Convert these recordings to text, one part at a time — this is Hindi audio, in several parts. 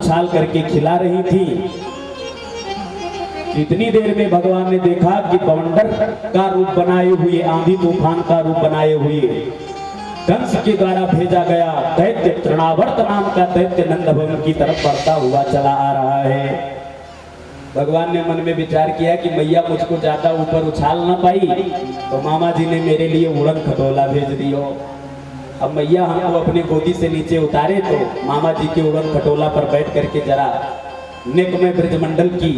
उछाल करके खिला रही थी। इतनी देर में भगवान ने देखा कि बवंडर का रूप बनाए हुए, आंधी तूफान का रूप बनाए हुए कंस के द्वारा भेजा गया दैत्य तृणावर्त नाम का दैत्य नंद भवन की तरफ बढ़ता हुआ चला आ रहा है। भगवान ने मन में विचार किया कि मैया मुझको ज्यादा ऊपर उछाल ना पाई तो मामा जी ने मेरे लिए उड़न खटोला भेज दियो। अब मैया हमको अपनी गोदी से नीचे उतारे तो मामा जी के उड़न खटोला पर बैठ करके जरा नेक में ब्रजमंडल की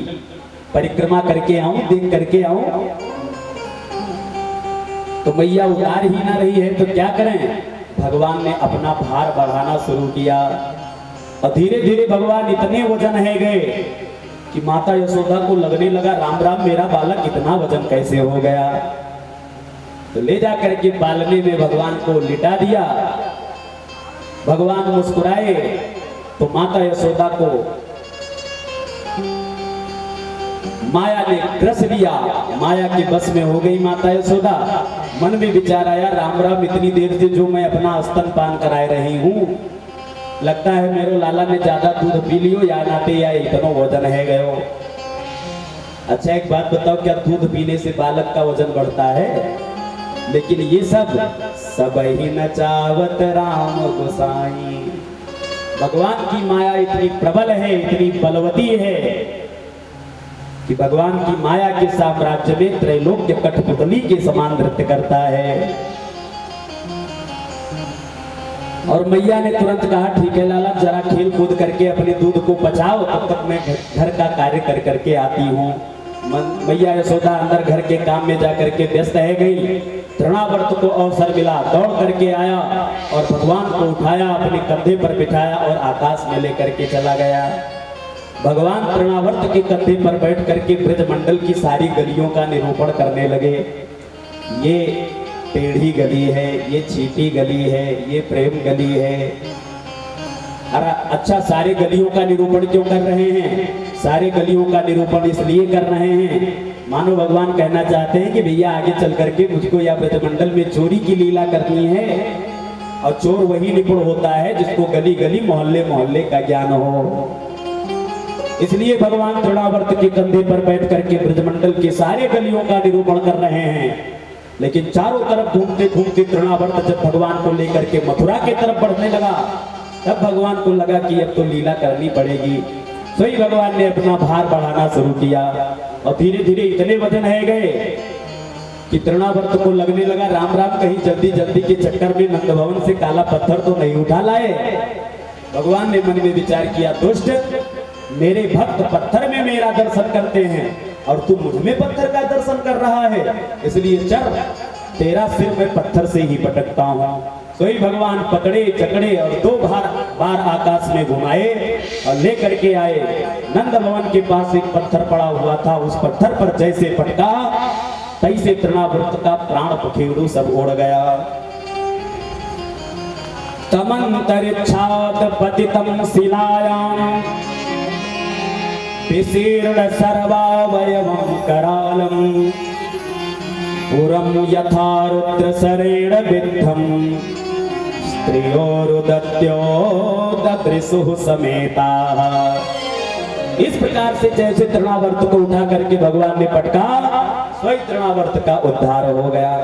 परिक्रमा करके आऊं, देख करके आऊं। तो मैया उतार ही ना रही है तो क्या करें। भगवान ने अपना भार बढ़ाना शुरू किया और धीरे धीरे भगवान इतने वजन है गए कि माता यशोदा को लगने लगा राम राम मेरा बालक इतना वजन कैसे हो गया। तो ले जा करके पालने में भगवान को लिटा दिया। भगवान मुस्कुराए तो माता यशोदा को माया ने ग्रस लिया, माया के बस में हो गई माता यशोदा। मन में विचार आया राम राम इतनी देर से जो मैं अपना स्तनपान कराए रही हूँ, लगता है मेरे लाला ने ज्यादा दूध पी लियो या नाते या इतना वजन है गयो। अच्छा एक बात बताओ, क्या दूध पीने से बालक का वजन बढ़ता है? लेकिन ये सब ही नचावत राम गोसाई। भगवान की माया इतनी प्रबल है, इतनी बलवती है कि भगवान की माया के साम्राज्य में त्रैलोक्य कठपुतली के समान नृत्य करता है। और मैया ने तुरंत कहा ठीक है लाला जरा खेल कूद करके अपने दूध को पचाओ, तब तक मैं घर का कार्य कर करके आती हूँ। मैया यशोदा अंदर घर के काम में जा करके व्यस्त है गई। तृणावर्त को अवसर मिला, दौड़ करके आया और भगवान को उठाया, अपने कंधे पर बिठाया और आकाश में लेकर के चला गया। भगवान तृणावर्त के कंधे पर बैठ करके ब्रजमंडल की सारी गलियों का निरूपण करने लगे। ये टेढ़ी गली है, ये चीटी गली है, ये प्रेम गली है। अरे अच्छा सारे गलियों का निरूपण क्यों कर रहे हैं? सारे गलियों का निरूपण इसलिए कर रहे हैं मानो भगवान कहना चाहते हैं कि भैया आगे चल करके मुझको या ब्रजमंडल में चोरी की लीला करनी है। और चोर वही निपुण होता है जिसको गली गली मोहल्ले मोहल्ले का ज्ञान हो। इसलिए भगवान तृणावर्त के कंधे पर बैठ करके ब्रजमंडल के सारे गलियों का निरूपण कर रहे हैं। लेकिन चारों तरफ घूमते घूमते तृणावर्त जब भगवान को लेकर के मथुरा की तरफ बढ़ने लगा, तब भगवान को लगा कि अब तो लीला करनी पड़ेगी। तो ही भगवान ने अपना भार बढ़ाना शुरू किया और धीरे धीरे इतने वजन है गए कि तृणावर्त को लगने लगा राम राम कहीं जल्दी जल्दी के चक्कर में नंद भवन से काला पत्थर तो नहीं उठा लाए। भगवान ने मन में विचार किया दुष्ट, मेरे भक्त पत्थर में मेरा दर्शन करते हैं और तू मुझ में पत्थर का दर्शन कर रहा है, इसलिए चल तेरा सिर मैं पत्थर से ही पटकता हूँ। तो ही भगवान पकड़े चकड़े और 2 बार आकाश में घुमाए और लेकर के आए। नंद भवन के पास एक पत्थर पड़ा हुआ था, उस पत्थर पर जैसे पटका तैसे तृणावर्त का प्राण पखेरु सब उड़ गया। तमंतरिक्षात् पतितं शिलायां विशीर्ण सर्वावयवं करालं पुरं यथा रुद्रशरेण विद्धं स्त्रियोरुदत्यो ददृशुः समेताः। इस प्रकार से जैसे तृणावर्त को उठा करके भगवान ने पटका, स्वयं तृणावर्त का उद्धार हो गया।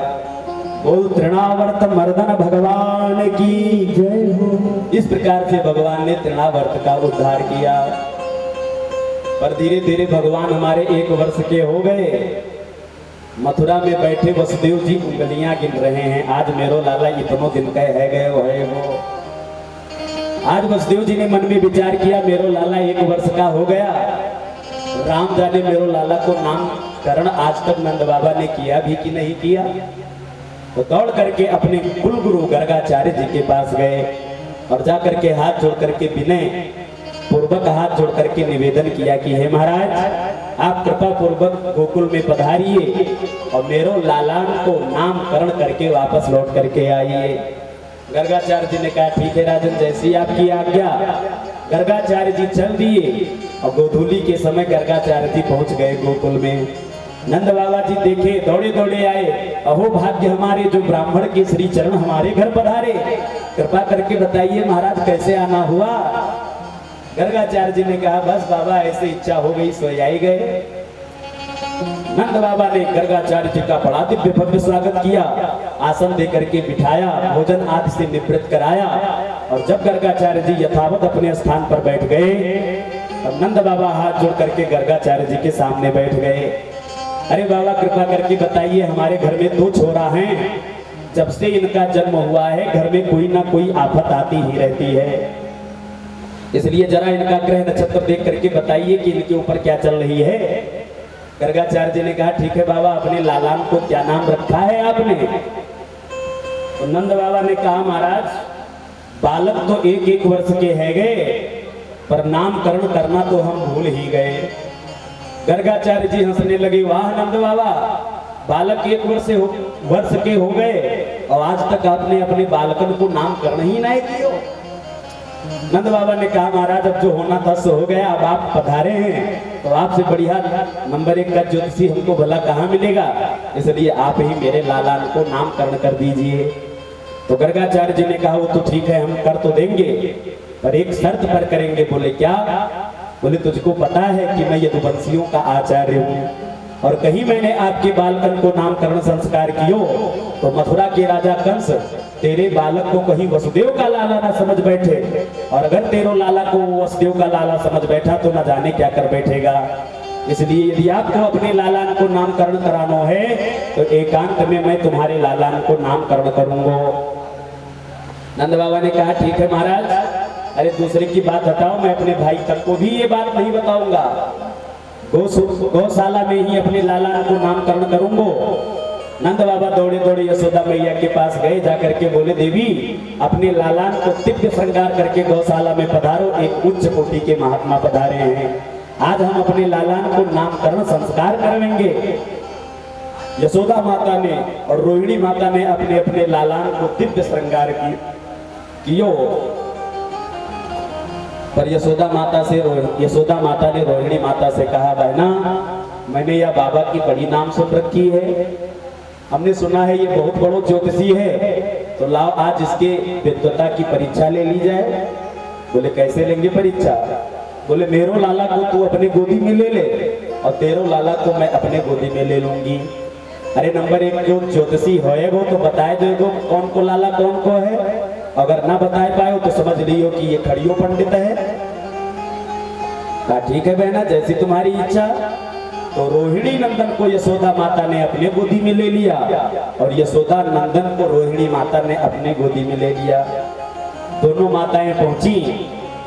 बोल तृणावर्त मर्दन भगवान की जय हो। इस प्रकार से भगवान ने तृणावर्त का उद्धार किया। पर धीरे धीरे भगवान हमारे 1 वर्ष के हो गए। मथुरा में बैठे वसुदेव जी उंगलियां गिन रहे हैं, आज मेरो लाला इतनों दिन का है गए हो। आज वसुदेव जी ने मन में विचार किया मेरो लाला 1 वर्ष का हो गया। राम जाने मेरो लाला को नामकरण आज तक नंद बाबा ने किया भी कि नहीं किया। तो दौड़ करके अपने कुल गुरु गर्गाचार्य जी के पास गए और जाकर के हाथ जोड़ करके विनय पूर्वक हाथ जोड़ करके निवेदन किया कि हे महाराज, आप कृपा पूर्वक गोकुल में पधारिए और मेरो लाला को नामकरण करके वापस लौट करके आइए। गर्गाचार्य जी ने कहा ठीक है राजन, जैसी आपकी आज्ञा। गर्गाचार्य जी चल दिए और गोधूली के समय गर्गाचार्य जी पहुंच गए गोकुल में। नंद बाबा जी देखे, दौड़े दौड़े आए, अहो भाग्य हमारे जो ब्राह्मण के श्री चरण हमारे घर पधारे, कृपा करके बताइए महाराज कैसे आना हुआ। गर्गाचार्य जी ने कहा बस बाबा ऐसे इच्छा हो गई सो आई गए। नंद बाबा ने गर्गाचार्य जी का बड़ा दिव्य भव्य स्वागत किया, आसन दे करके बिठाया, भोजन आदि से निवृत्त कराया। और जब गर्गाचार्य जी यथावत अपने स्थान पर बैठ गए तब नंद बाबा हाथ जोड़ करके गर्गाचार्य जी के सामने बैठ गए। अरे बाबा कृपा करके बताइए, हमारे घर में 2 छोरा हैं, जब से इनका जन्म हुआ है घर में कोई ना कोई आफत आती ही रहती है, इसलिए जरा इनका ग्रह नक्षत्र देख करके बताइए कि इनके ऊपर क्या चल रही है। गर्गाचार्य जी ने कहा ठीक है बाबा, अपने लालान को क्या नाम रखा है आपने? तो नंद बाबा ने कहा महाराज बालक तो 1-1 वर्ष के है गए, पर नामकरण करना तो हम भूल ही गए। गर्गाचार्य जी हंसने लगे, वाह नंद बाबा, बालक 1 वर्ष के हो गए और आज तक आपने अपने बालकन को नामकरण ही नहीं किया। नंद बाबा ने कहा महाराज अब जो होना था सो हो गया, अब आप पधारे हैं तो आपसे बढ़िया नंबर 1 का ज्योतिषी हमको भला कहाँ मिलेगा, इसलिए आप ही मेरे लालान को नामकरण कर दीजिए। तो गर्गाचार्य जी ने कहा वो तो ठीक है, हम कर तो देंगे, पर एक शर्त पर करेंगे। बोले क्या? बोले तुझको पता है कि मैं यदुवंशियों का आचार्य हूँ और कहीं मैंने आपके बालकन को नामकरण संस्कार कियो तो मथुरा के राजा कंस तेरे बालक को कहीं वसुदेव का लाला ना समझ बैठे, और अगर तेरो लाला को वसुदेव का लाला समझ बैठा तो न जाने क्या कर बैठेगा। इसलिए यदि आपको अपने लालान को नामकरण कराना है तो एकांत में मैं तुम्हारे लालान को नामकरण करूंगा। नंद बाबा ने कहा ठीक है महाराज, अरे दूसरे की बात हटाओ, मैं अपने भाई तक को भी ये बात नहीं बताऊंगा, गौशाला में ही अपने लालान को नामकरण करूंगा। नंद बाबा दौड़े दौड़े यशोदा मैया के पास गए, जाकर के बोले देवी अपने लालान को दिव्य श्रृंगार करके गौशाला में पधारो, एक उच्च कोटि के महात्मा पधारे हैं, आज हम अपने लालान को नामकरण संस्कार करवेंगे। यशोदा माता ने और रोहिणी माता ने अपने अपने लालान को दिव्य श्रृंगार कियो, पर यशोदा माता ने रोहिणी माता से कहा बहना मैंने यह बाबा की बड़ी नाम सुन रखी है, हमने सुना है ये बहुत बड़ो ज्योतिषी है, तो लाओ आज इसके विद्वता की परीक्षा ले ली जाए। बोले कैसे लेंगे परीक्षा? बोले मेरो लाला को तू अपने गोदी में ले ले और तेरो लाला को मैं अपने गोदी में ले लूंगी। अरे नंबर 1 जो ज्योतिषी होएगो तो बताए देगो कौन को लाला कौन को है, अगर ना बताए पाए तो समझ लियो कि ये खड़ियो पंडित है। कहा ठीक है बहना जैसी तुम्हारी इच्छा। तो रोहिणी नंदन को यशोदा माता ने अपने गोदी में ले लिया और यशोदा नंदन को रोहिणी माता ने अपने गोदी में ले लिया। दोनों माताएं पहुंची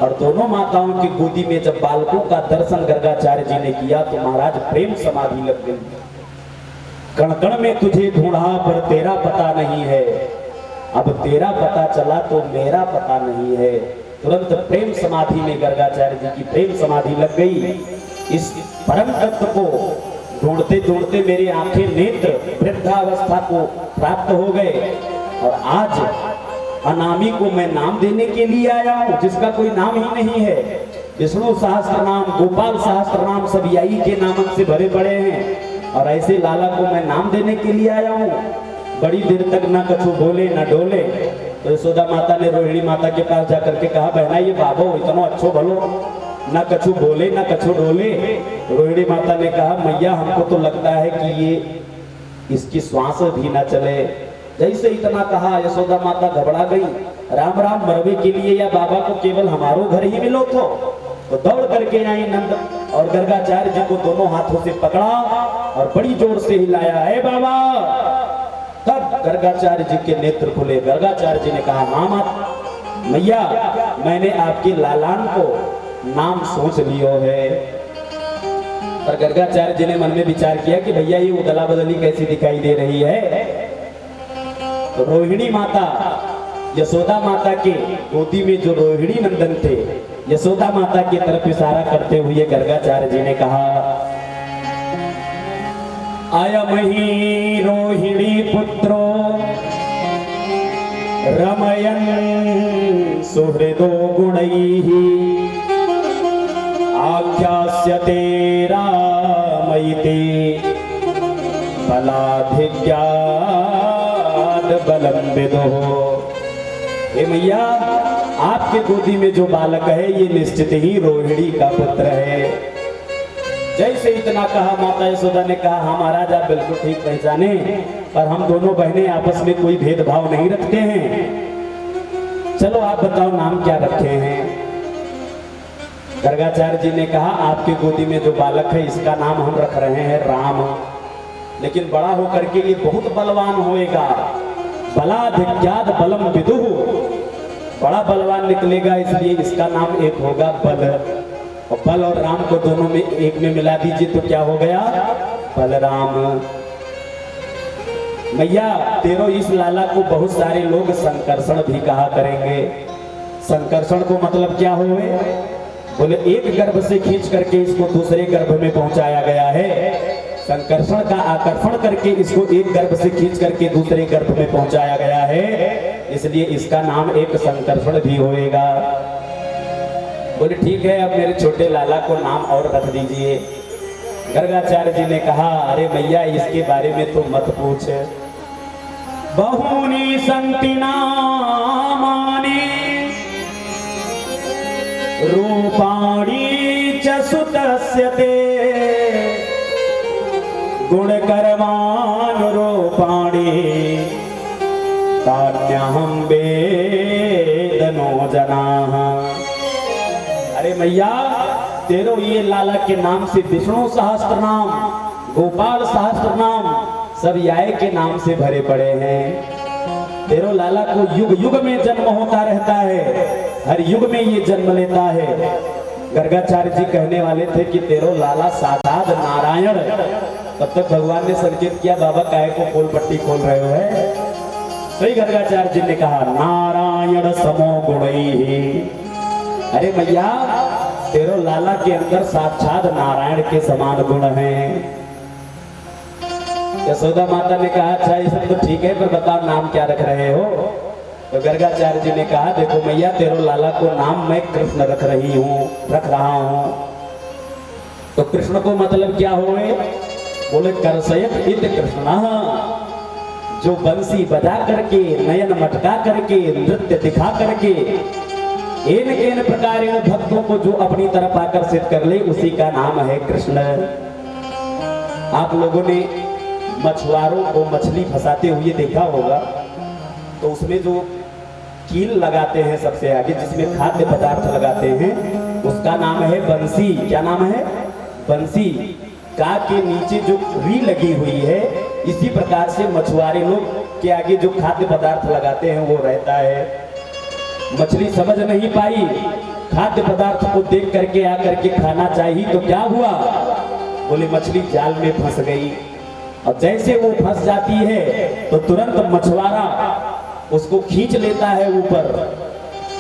और दोनों माताओं की गोदी में जब बालकों का दर्शन गर्गाचार्य जी ने किया तो महाराज प्रेम समाधि लग गई। कण कण में तुझे ढूंढा पर तेरा पता नहीं है, अब तेरा पता चला तो मेरा पता नहीं है। तुरंत प्रेम समाधि में गर्गाचार्य जी की प्रेम समाधि लग गई। इस परम तत्व को ढूंढते ढूंढते मेरी आंखें नेत्र वृद्धावस्था को प्राप्त हो गए और आज अनामी को मैं नाम देने के लिए आया हूँ जिसका कोई नाम ही नहीं है। विष्णु सहस्त्र नाम, गोपाल सहस्त्र नाम सब यही के नामन से भरे पड़े हैं और ऐसे लाला को मैं नाम देने के लिए आया हूँ। बड़ी देर तक ना कछु बोले ना डोले तो यशोदा माता ने रोहिणी माता के पास जाकर के कहा बहना ये बाबो इतना अच्छो भलो, ना कछु बोले ना कछु डोले। रोहिणी माता ने कहा मैया हमको तो लगता है कि ये इसकी श्वास भी ना चले। जैसे इतना कहा यशोदा माता घबरा गई, राम राम मरवे के लिए या बाबा को केवल हमारो घर ही मिलो तो दौड़ करके आई नंद और गर्गाचार्य जी को दोनों हाथों से पकड़ा और बड़ी जोर से हिलाया, है बाबा। तब गर्गाचार्य जी के नेत्र खुले। गर्गाचार्य जी ने कहा हाँ मात मैया मैंने आपके लालान को नाम सोच लियो है। पर गर्गाचार्य जी ने मन में विचार किया कि भैया ये उदला बदली कैसी दिखाई दे रही है। तो रोहिणी माता यशोदा माता के गोदी में जो रोहिणी नंदन थे यशोदा माता की तरफ इशारा करते हुए गर्गाचार्य जी ने कहा आया मही रोहिणी पुत्रो रमयन सुहृदो गुणैः आख्यास्यते रामयिते बलाधिक्याद् बलं विदुः। हे मैया आपके गोदी में जो बालक है ये निश्चित ही रोहिणी का पुत्र है। जैसे इतना कहा माता यशोदा ने कहा हाँ महाराज आप बिल्कुल ठीक पहचाने, पर हम दोनों बहनें आपस में कोई भेदभाव नहीं रखते हैं। चलो आप बताओ नाम क्या रखे हैं। गर्गाचार्य जी ने कहा आपके गोदी में जो बालक है इसका नाम हम रख रहे हैं राम, लेकिन बड़ा होकर के ये बहुत बलवान होएगा। बलाधिक्याद बलम विदुः, बड़ा बलवान निकलेगा, इसलिए इसका नाम एक होगा बल। और बल और राम को दोनों में एक में मिला दीजिए तो क्या हो गया, बलराम। मैया तेरो इस लाला को बहुत सारे लोग संकर्षण भी कहा करेंगे। संकर्षण को मतलब क्या हुए, बोले एक गर्भ से खींच करके इसको दूसरे गर्भ में पहुंचाया गया है। संकर्षण का आकर्षण करके इसको एक गर्भ से खींच करके दूसरे गर्भ में पहुंचाया गया है, इसलिए इसका नाम एक संकर्षण भी होएगा। बोले ठीक है अब मेरे छोटे लाला को नाम और रख दीजिए। गर्गाचार्य जी ने कहा अरे मैया इसके बारे में तो मत पूछ। बहूनि सन्ति नामानि रूपाणि च सुतस्य ते गुणकर्मानुरूपाणि तान्यहं वेद नो जनाः। अरे मैया तेरो ये लाला के नाम से विष्णु सहस्त्र नाम, गोपाल सहस्त्र नाम सब याय के नाम से भरे पड़े हैं। तेरो लाला को युग युग में जन्म होता रहता है, हर युग में ये जन्म लेता है। गर्गाचार्य जी कहने वाले थे कि तेरो लाला साक्षात नारायण। तब तक भगवान ने संकेत किया बाबा काहे को खोल पट्टी खोल रहे हो। सही गर्गाचार्य जी ने कहा नारायण समो गुणैः। अरे मैया तेरो लाला के अंदर साक्षात नारायण के समान गुण हैं। यशोदा माता ने कहा अच्छा ये सब तो ठीक है, पर बताओ नाम क्या रख रहे हो। तो गर्गाचार्य जी ने कहा देखो मैया तेरो लाला को नाम मैं कृष्ण रख रहा हूँ। तो कृष्ण को मतलब क्या हुए, बोले कर्षयत इत कृष्ण, जो बंसी बजा करके नयन मटका करके नृत्य दिखा करके इन प्रकार भक्तों को जो अपनी तरफ आकर्षित कर ले उसी का नाम है कृष्ण। आप लोगों ने मछुआरों को मछली फंसाते हुए देखा होगा, तो उसमें जो कील लगाते हैं सबसे आगे जिसमें खाद्य पदार्थ लगाते हैं उसका नाम है बंसी। क्या नाम है, बंसी। का के नीचे जो री लगी हुई है, इसी प्रकार से मछुआरे लोग के आगे जो खाद्य पदार्थ लगाते हैं वो रहता है। मछली समझ नहीं पाई, खाद्य पदार्थ को देख करके आकर के खाना चाहिए, तो क्या हुआ, बोले मछली जाल में फंस गई। और जैसे वो फंस जाती है तो तुरंत मछुआरा उसको खींच लेता है ऊपर।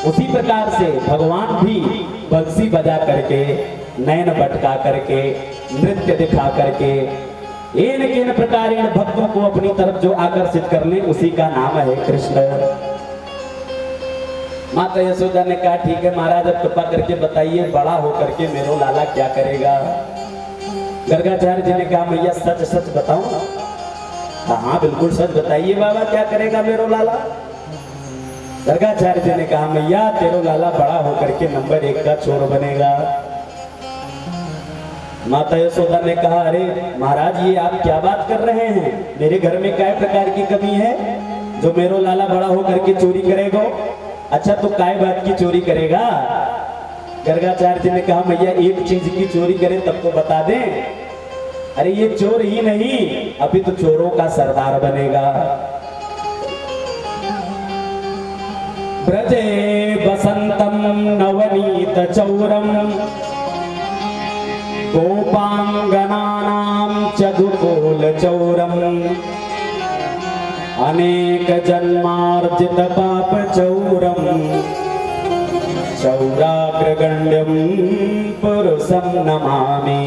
उसी प्रकार से भगवान भी बंसी बजा करके नयन भटका करके नृत्य दिखा करके इन प्रकार भक्तों को अपनी तरफ जो आकर्षित कर ले उसी का नाम है कृष्ण। माता यशोदा ने कहा ठीक है महाराज अब कृपा करके बताइए बड़ा होकर के मेरो लाला क्या करेगा। गर्गाचार्य जी ने कहा मैया सच सच बताऊं। हाँ बिल्कुल सच बताइए बाबा क्या करेगा मेरो लाला। गर्गाचार्य जी ने कहा मैया तेरो लाला बड़ा होकर के नंबर 1 का चोर बनेगा। माता यशोदा ने कहा अरे महाराज ये आप क्या बात कर रहे हैं, मेरे घर में क्या प्रकार की कमी है जो मेरो लाला बड़ा होकर के चोरी करेगा। अच्छा तो काय बात की चोरी करेगा। गर्गाचार्य जी ने कहा मैया एक चीज की चोरी करे तब तो बता दें। अरे ये चोर ही नहीं अभी तो चोरों का सरदार बनेगा। ब्रजे बसंतम नवनीत चौरम गोपांगनानां चदुकोल चौरम अनेक जन्मार्जित पाप चौरम चौराग्रगण्यम पुरुषम नमामि।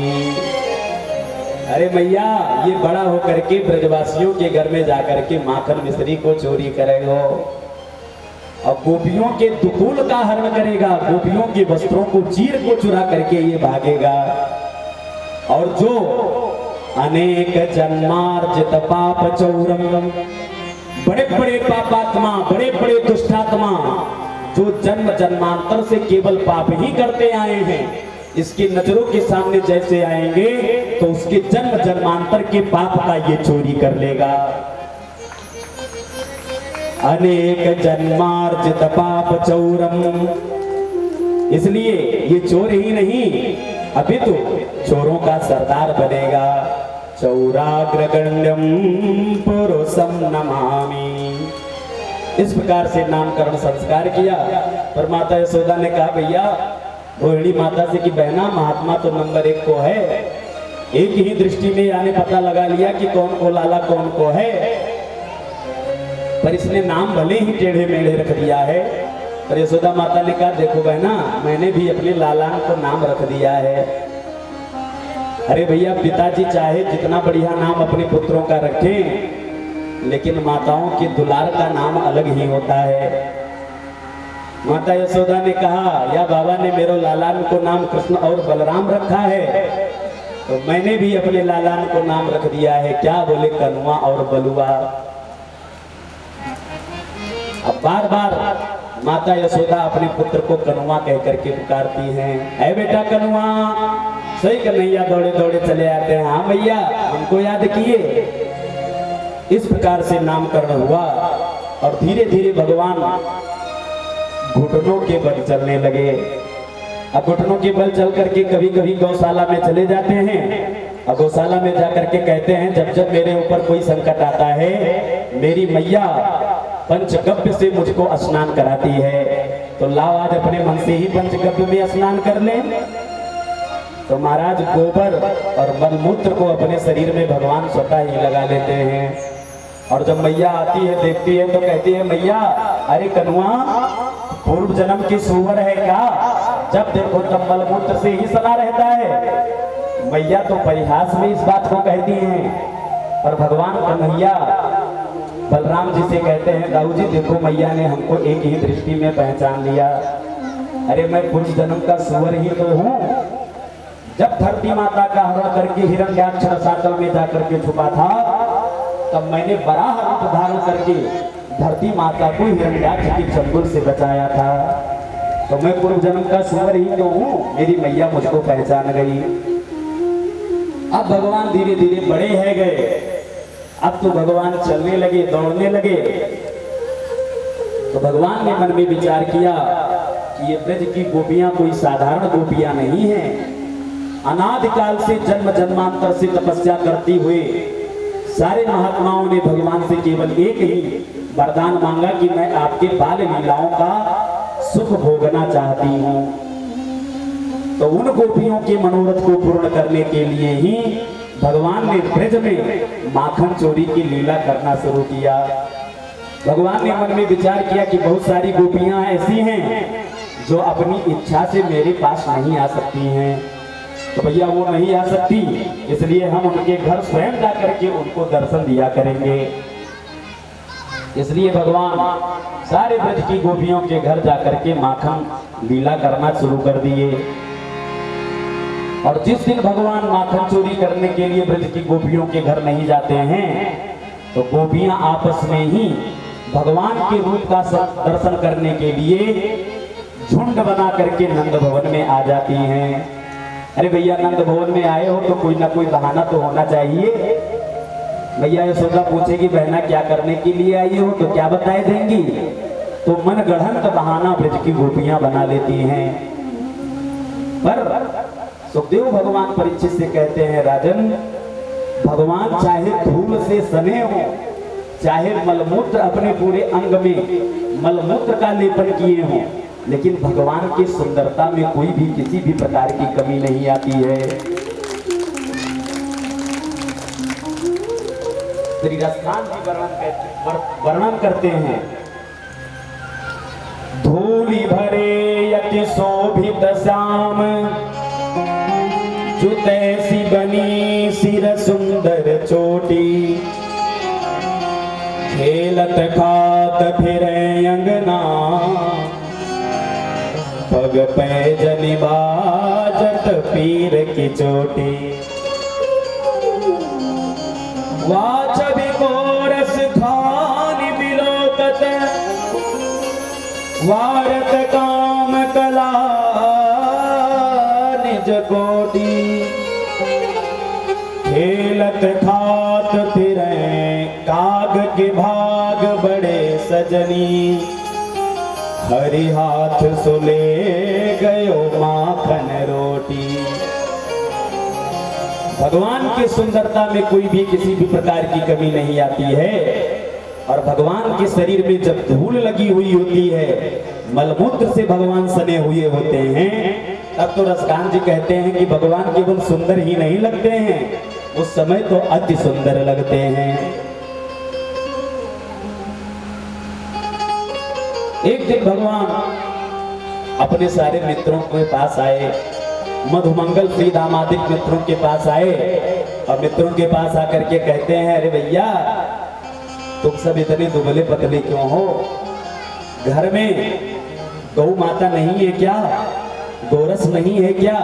अरे मैया ये बड़ा होकर के ब्रजवासियों के घर में जाकर के माखन मिश्री को चोरी करेगा और गोपियों के दुकूल का हरण करेगा, गोपियों के वस्त्रों को चीर को चुरा करके ये भागेगा। और जो अनेक जन्मार्जित पाप चौरम, बड़े बड़े पापात्मा बड़े बड़े दुष्टात्मा जो जन्म जन्मांतर से केवल पाप ही करते आए हैं, इसकी नजरों के सामने जैसे आएंगे तो उसके जन्म जन्मांतर के पाप का ये चोरी कर लेगा। अनेक जन्मार्जित पाप चौरम, इसलिए ये चोर ही नहीं अभी तो चोरों का सरदार बनेगा। चौराग्रगण्यम पुरुषम नमामि, इस प्रकार से नामकरण संस्कार किया। पर माता यशोदा ने कहा भैया रोहिणी माता से कि बहना महात्मा तो नंबर 1 को है, एक ही दृष्टि में यानी पता लगा लिया कि कौन को लाला कौन को है, पर इसने नाम भले ही टेढ़े मेढ़े रख दिया है। पर यशोदा माता ने कहा देखो बहना मैंने भी अपने लाला को नाम रख दिया है। अरे भैया पिताजी चाहे जितना बढ़िया नाम अपने पुत्रों का रखें, लेकिन माताओं के दुलार का नाम अलग ही होता है। माता यशोदा ने कहा या बाबा ने मेरे लालान को नाम कृष्ण और बलराम रखा है, तो मैंने भी अपने लालान को नाम रख दिया है, क्या बोले कनुआ और बलुआ। अब बार बार माता यशोदा अपने पुत्र को कनुआ कह करके पुकारती हैं। ऐ बेटा कनुआ, सही कन्हैया दौड़े दौड़े चले आते हैं, हाँ भैया हमको याद किए। इस प्रकार से नामकरण हुआ और धीरे धीरे भगवान घुटनों के बल चलने लगे। अब घुटनों के बल चल करके कभी कभी गौशाला में चले जाते हैं। अब गौशाला में जाकर के कहते हैं जब जब मेरे ऊपर कोई संकट आता है, मेरी मैया पंचगव्य से मुझको स्नान कराती है, तो लाओ आज अपने मन से ही पंचगव्य में स्नान कर ले। तो महाराज गोबर और मलमूत्र को अपने शरीर में भगवान स्वतः ही लगा लेते हैं। और जब मैया आती है देखती है तो कहती है मैया अरे कनुआ पूर्व जन्म की सुवर है क्या, जब देखो तब मलमूत्र से ही सना रहता है। मैया तो परिहास में इस बात को कहती हैं, पर भगवान कन्हैया बलराम जी से कहते हैं दाऊ जी देखो मैया ने हमको एक ही दृष्टि में पहचान लिया। अरे मैं पूर्व जन्म का सुवर ही तो हूँ। जब धरती माता का हरण करके हिरण्याक्ष रसातल में जाकर के छुपा था, तब मैंने बराह रूप धारण करके धरती माता को हिरण्याक्ष के चंगुल से बचाया था। तो मैं पूर्व जन्म का सुवर ही तो हूँ, मेरी मैया मुझको पहचान गई। अब भगवान धीरे धीरे बड़े है गए, अब तो भगवान चलने लगे, दौड़ने लगे। तो भगवान ने मन में विचार किया कि ये ब्रज की गोपियां कोई साधारण गोपियां नहीं हैं। अनादिकाल से जन्म जन्मांतर से तपस्या करती हुए सारे महात्माओं ने भगवान से केवल एक ही वरदान मांगा कि मैं आपके बाल लीलाओं का सुख भोगना चाहती हूँ। तो उन गोपियों के मनोरथ को पूर्ण करने के लिए ही भगवान ने ब्रज में माखन चोरी की लीला करना शुरू किया। भगवान ने मन में विचार किया कि बहुत सारी गोपियां ऐसी हैं जो अपनी इच्छा से मेरे पास नहीं आ सकती हैं, तो भैया वो नहीं आ सकती, इसलिए हम उनके घर स्वयं जाकर के उनको दर्शन दिया करेंगे। इसलिए भगवान सारे ब्रज की गोपियों के घर जाकर के माखन लीला करना शुरू कर दिए। और जिस दिन भगवान माखन चोरी करने के लिए ब्रज की गोपियों के घर नहीं जाते हैं, तो गोपियां आपस में ही भगवान के रूप का दर्शन करने के लिए झुंड बना करके नंद भवन में आ जाती हैं। अरे भैया नंद भवन में आए हो तो कोई ना कोई बहाना तो होना चाहिए। भैया यशोदा पूछेगी बहना क्या करने के लिए आई हो, तो क्या बताए देंगी, तो मन गढ़ंत बहाना ब्रज की गोपियां बना लेती हैं। पर सुखदेव भगवान परीक्षित से कहते हैं राजन, भगवान चाहे धूल से सने हो, चाहे मलमूत्र अपने पूरे अंग में मलमूत्र का लेपन किए हों, लेकिन भगवान की सुंदरता में कोई भी किसी भी प्रकार की कमी नहीं आती है। श्री रसखान जी वर्णन करते हैं, धूलि भरे यति शोभित श्याम, जुतैसी बनी सिर सुंदर चोटी, खेलत खात फिरे अंगना, पग पैजनि बाजत पीर की चोटी, वाच विकोरस खान बिलोकत, वारत काम कला निज कोटि, खेलत खात फिरे काग के भाग बड़े सजनी, हरि हाथ सुले गयो माखन रोटी। भगवान की सुंदरता में कोई भी किसी भी प्रकार की कमी नहीं आती है। और भगवान के शरीर में जब धूल लगी हुई होती है, मलमूत्र से भगवान सने हुए होते हैं, तब तो रसकान जी कहते हैं कि भगवान केवल सुंदर ही नहीं लगते हैं, उस समय तो अति सुंदर लगते हैं। एक दिन भगवान अपने सारे मित्रों के पास आए, मधुमंगल श्री दामादिक मित्रों के पास आए और मित्रों के पास आकर के कहते हैं, अरे भैया तुम सब इतने दुबले पतले क्यों हो? घर में गौ माता नहीं है क्या? गोरस नहीं है क्या?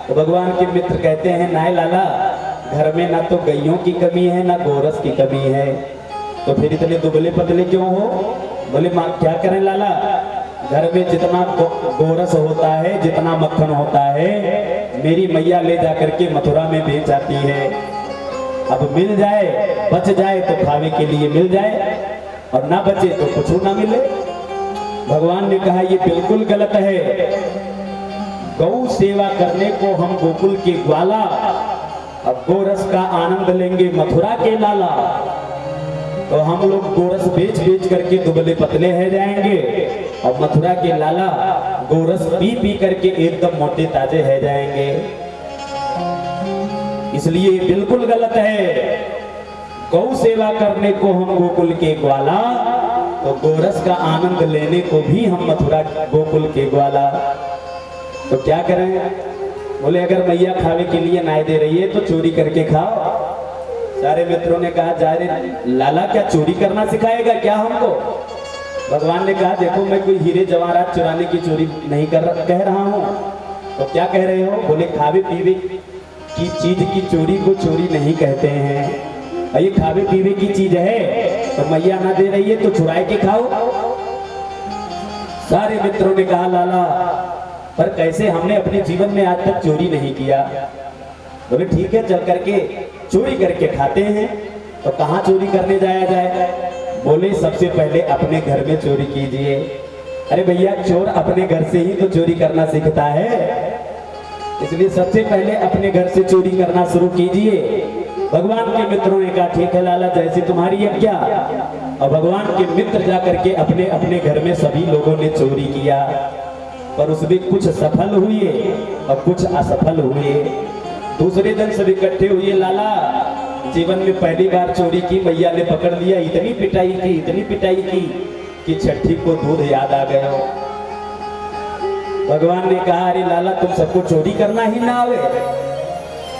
तो भगवान के मित्र कहते हैं, नाय लाला, घर में ना तो गैयों की कमी है ना गोरस की कमी है, तो फिर इतने दुबले पतले क्यों हो? बोले माँ क्या करें लाला, घर में जितना गोरस होता है, जितना मक्खन होता है, मेरी मैया ले जाकर के मथुरा में बेच आती है। अब मिल जाए, बच जाए तो खाने के लिए मिल जाए, और ना बचे तो कुछ ना मिले। भगवान ने कहा ये बिल्कुल गलत है। गौ सेवा करने को हम गोकुल के ग्वाला, अब गोरस का आनंद लेंगे मथुरा के लाला, तो हम लोग गोरस बेच बेच करके दुबले पतले है जाएंगे, और मथुरा के लाला गोरस पी पी करके एकदम मोटे ताजे है जाएंगे। इसलिए बिल्कुल गलत है। गौ सेवा करने को हम गोकुल के ग्वाला, तो गोरस का आनंद लेने को भी हम मथुरा गोकुल के ग्वाला। तो क्या करें? बोले अगर मैया खावे के लिए नाय दे रही है तो चोरी करके खाओ। सारे मित्रों ने कहा, जा रे लाला, क्या चोरी करना सिखाएगा क्या हमको? भगवान ने कहा, देखो मैं कोई हीरे जवाहरात चुराने की चोरी नहीं कह रहा हूँ। तो क्या कह रहे हो? बोले खावे पीवे की चीज की चोरी को चोरी नहीं कहते हैं। ये खावे पीवे की चीज है, तो मैया ना दे रही है तो चुराए के खाओ। सारे मित्रों ने कहा, लाला पर कैसे, हमने अपने जीवन में आज तक चोरी नहीं किया। बोले ठीक है, चल करके चोरी करके खाते हैं। तो कहाँ चोरी करने जाया जाए? बोले सबसे पहले अपने घर में चोरी कीजिए। अरे भैया, चोर अपने घर से ही तो चोरी करना सीखता है, इसलिए सबसे पहले अपने घर से चोरी करना शुरू कीजिए। भगवान के मित्रों ने कहा, ठीक है लाला, जैसे तुम्हारी आज्ञा। और भगवान के मित्र जाकर के अपने अपने घर में सभी लोगों ने चोरी किया, पर उसमें कुछ सफल हुए और कुछ असफल हुए। दूसरे दिन सब इकट्ठे हुए, लाला जीवन में पहली बार चोरी की, मैया ने पकड़ लिया। इतनी पिटाई की, इतनी पिटाई की कि छठी को दूध याद आ गया। भगवान ने कहा, अरे लाला तुम सबको चोरी करना ही ना आवे,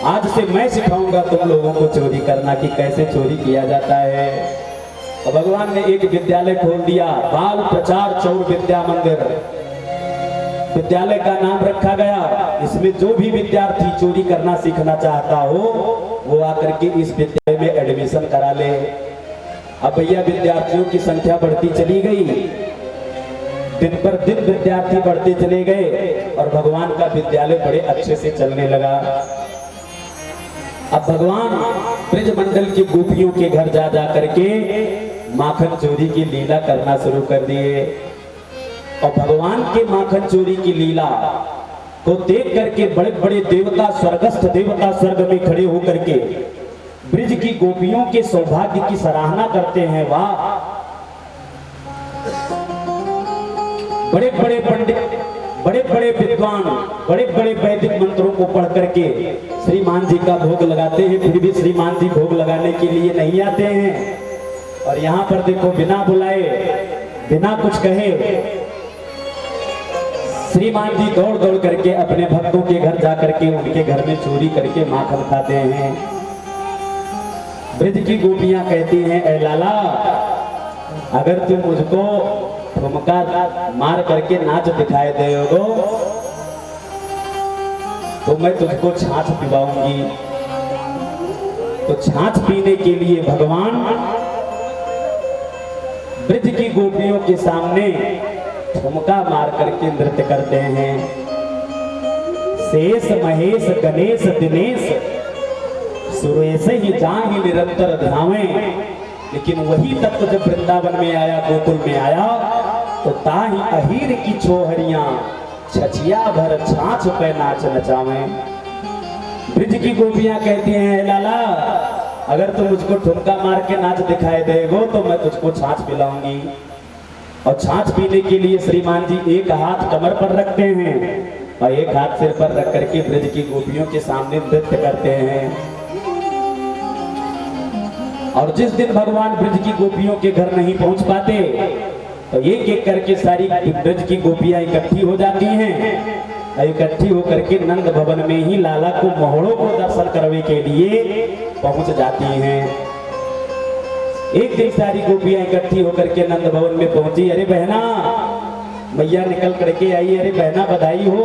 आज से मैं सिखाऊंगा तुम लोगों को चोरी करना कि कैसे चोरी किया जाता है। और भगवान ने एक विद्यालय खोल दिया, बाल प्रचार चौर विद्या मंदिर। विद्यालय का नाम रखा गया। इसमें जो भी विद्यार्थी चोरी करना सीखना चाहता हो, वो आकर के इस विद्यालय में एडमिशन करा ले। अब भैया विद्यार्थियों की संख्या बढ़ती चली गई, दिन पर दिन विद्यार्थी बढ़ते चले गए और भगवान का विद्यालय बड़े अच्छे से चलने लगा। अब भगवान ब्रज मंडल की गोपियों के घर जा जा करके माखन चोरी की लीला करना शुरू कर दिए। और भगवान के माखन चोरी की लीला को देख करके बड़े बड़े देवता, स्वर्गस्थ देवता स्वर्ग में खड़े होकर के ब्रज की गोपियों के सौभाग्य की सराहना करते हैं। वाह, बड़े बड़े पंडित, बड़े बड़े विद्वान, बड़े बड़े वैदिक मंत्रों को पढ़ करके श्रीमान जी का भोग लगाते हैं, फिर भी श्रीमान जी भोग लगाने के लिए नहीं आते हैं। और यहाँ पर देखो, बिना बुलाए, बिना कुछ कहे श्रीमान जी दौड़ दौड़ करके अपने भक्तों के घर जा करके उनके घर में चोरी करके माखन खाते हैं। ब्रज की गोपियां कहती हैं, ऐ लाला, अगर तुम मुझको ठुमका मार करके नाच दिखाए दोगे तो मैं तुझको छाछ पिलाऊंगी। तो छाछ पीने के लिए भगवान ब्रज की गोपियों के सामने ठुमका मार करके नृत्य करते हैं। शेष महेश गणेश दिनेश सुरेश ही जाहि निरंतर ध्यावे। लेकिन वही तत्व जब वृंदावन में आया, गोकुल में आया, तो ताही अहीर की छोहरियां छचिया भर छाछ पे नाच नचावे। ब्रिज की गोपियां कहती हैं, लाला अगर तुम मुझको ठुमका मार के नाच दिखाई देगो तो मैं तुझको छाछ पिलाऊंगी। और छाछ पीने के लिए श्रीमान जी एक हाथ कमर पर रखते हैं और एक हाथ सिर पर रख करके ब्रिज की गोपियों के सामने नृत्य करते हैं। और जिस दिन भगवान ब्रिज की गोपियों के घर नहीं पहुंच पाते तो एक एक करके सारी ब्रिज की गोपियां इकट्ठी हो जाती हैं। इकट्ठी होकर के नंद भवन में ही लाला को मोहड़ों को दर्शन करने के लिए पहुंच जाती हैं। एक दिन सारी गोपियां इकट्ठी होकर के नंद भवन में पहुंची। अरे बहना, मैया निकल करके आई। अरे बहना बधाई हो,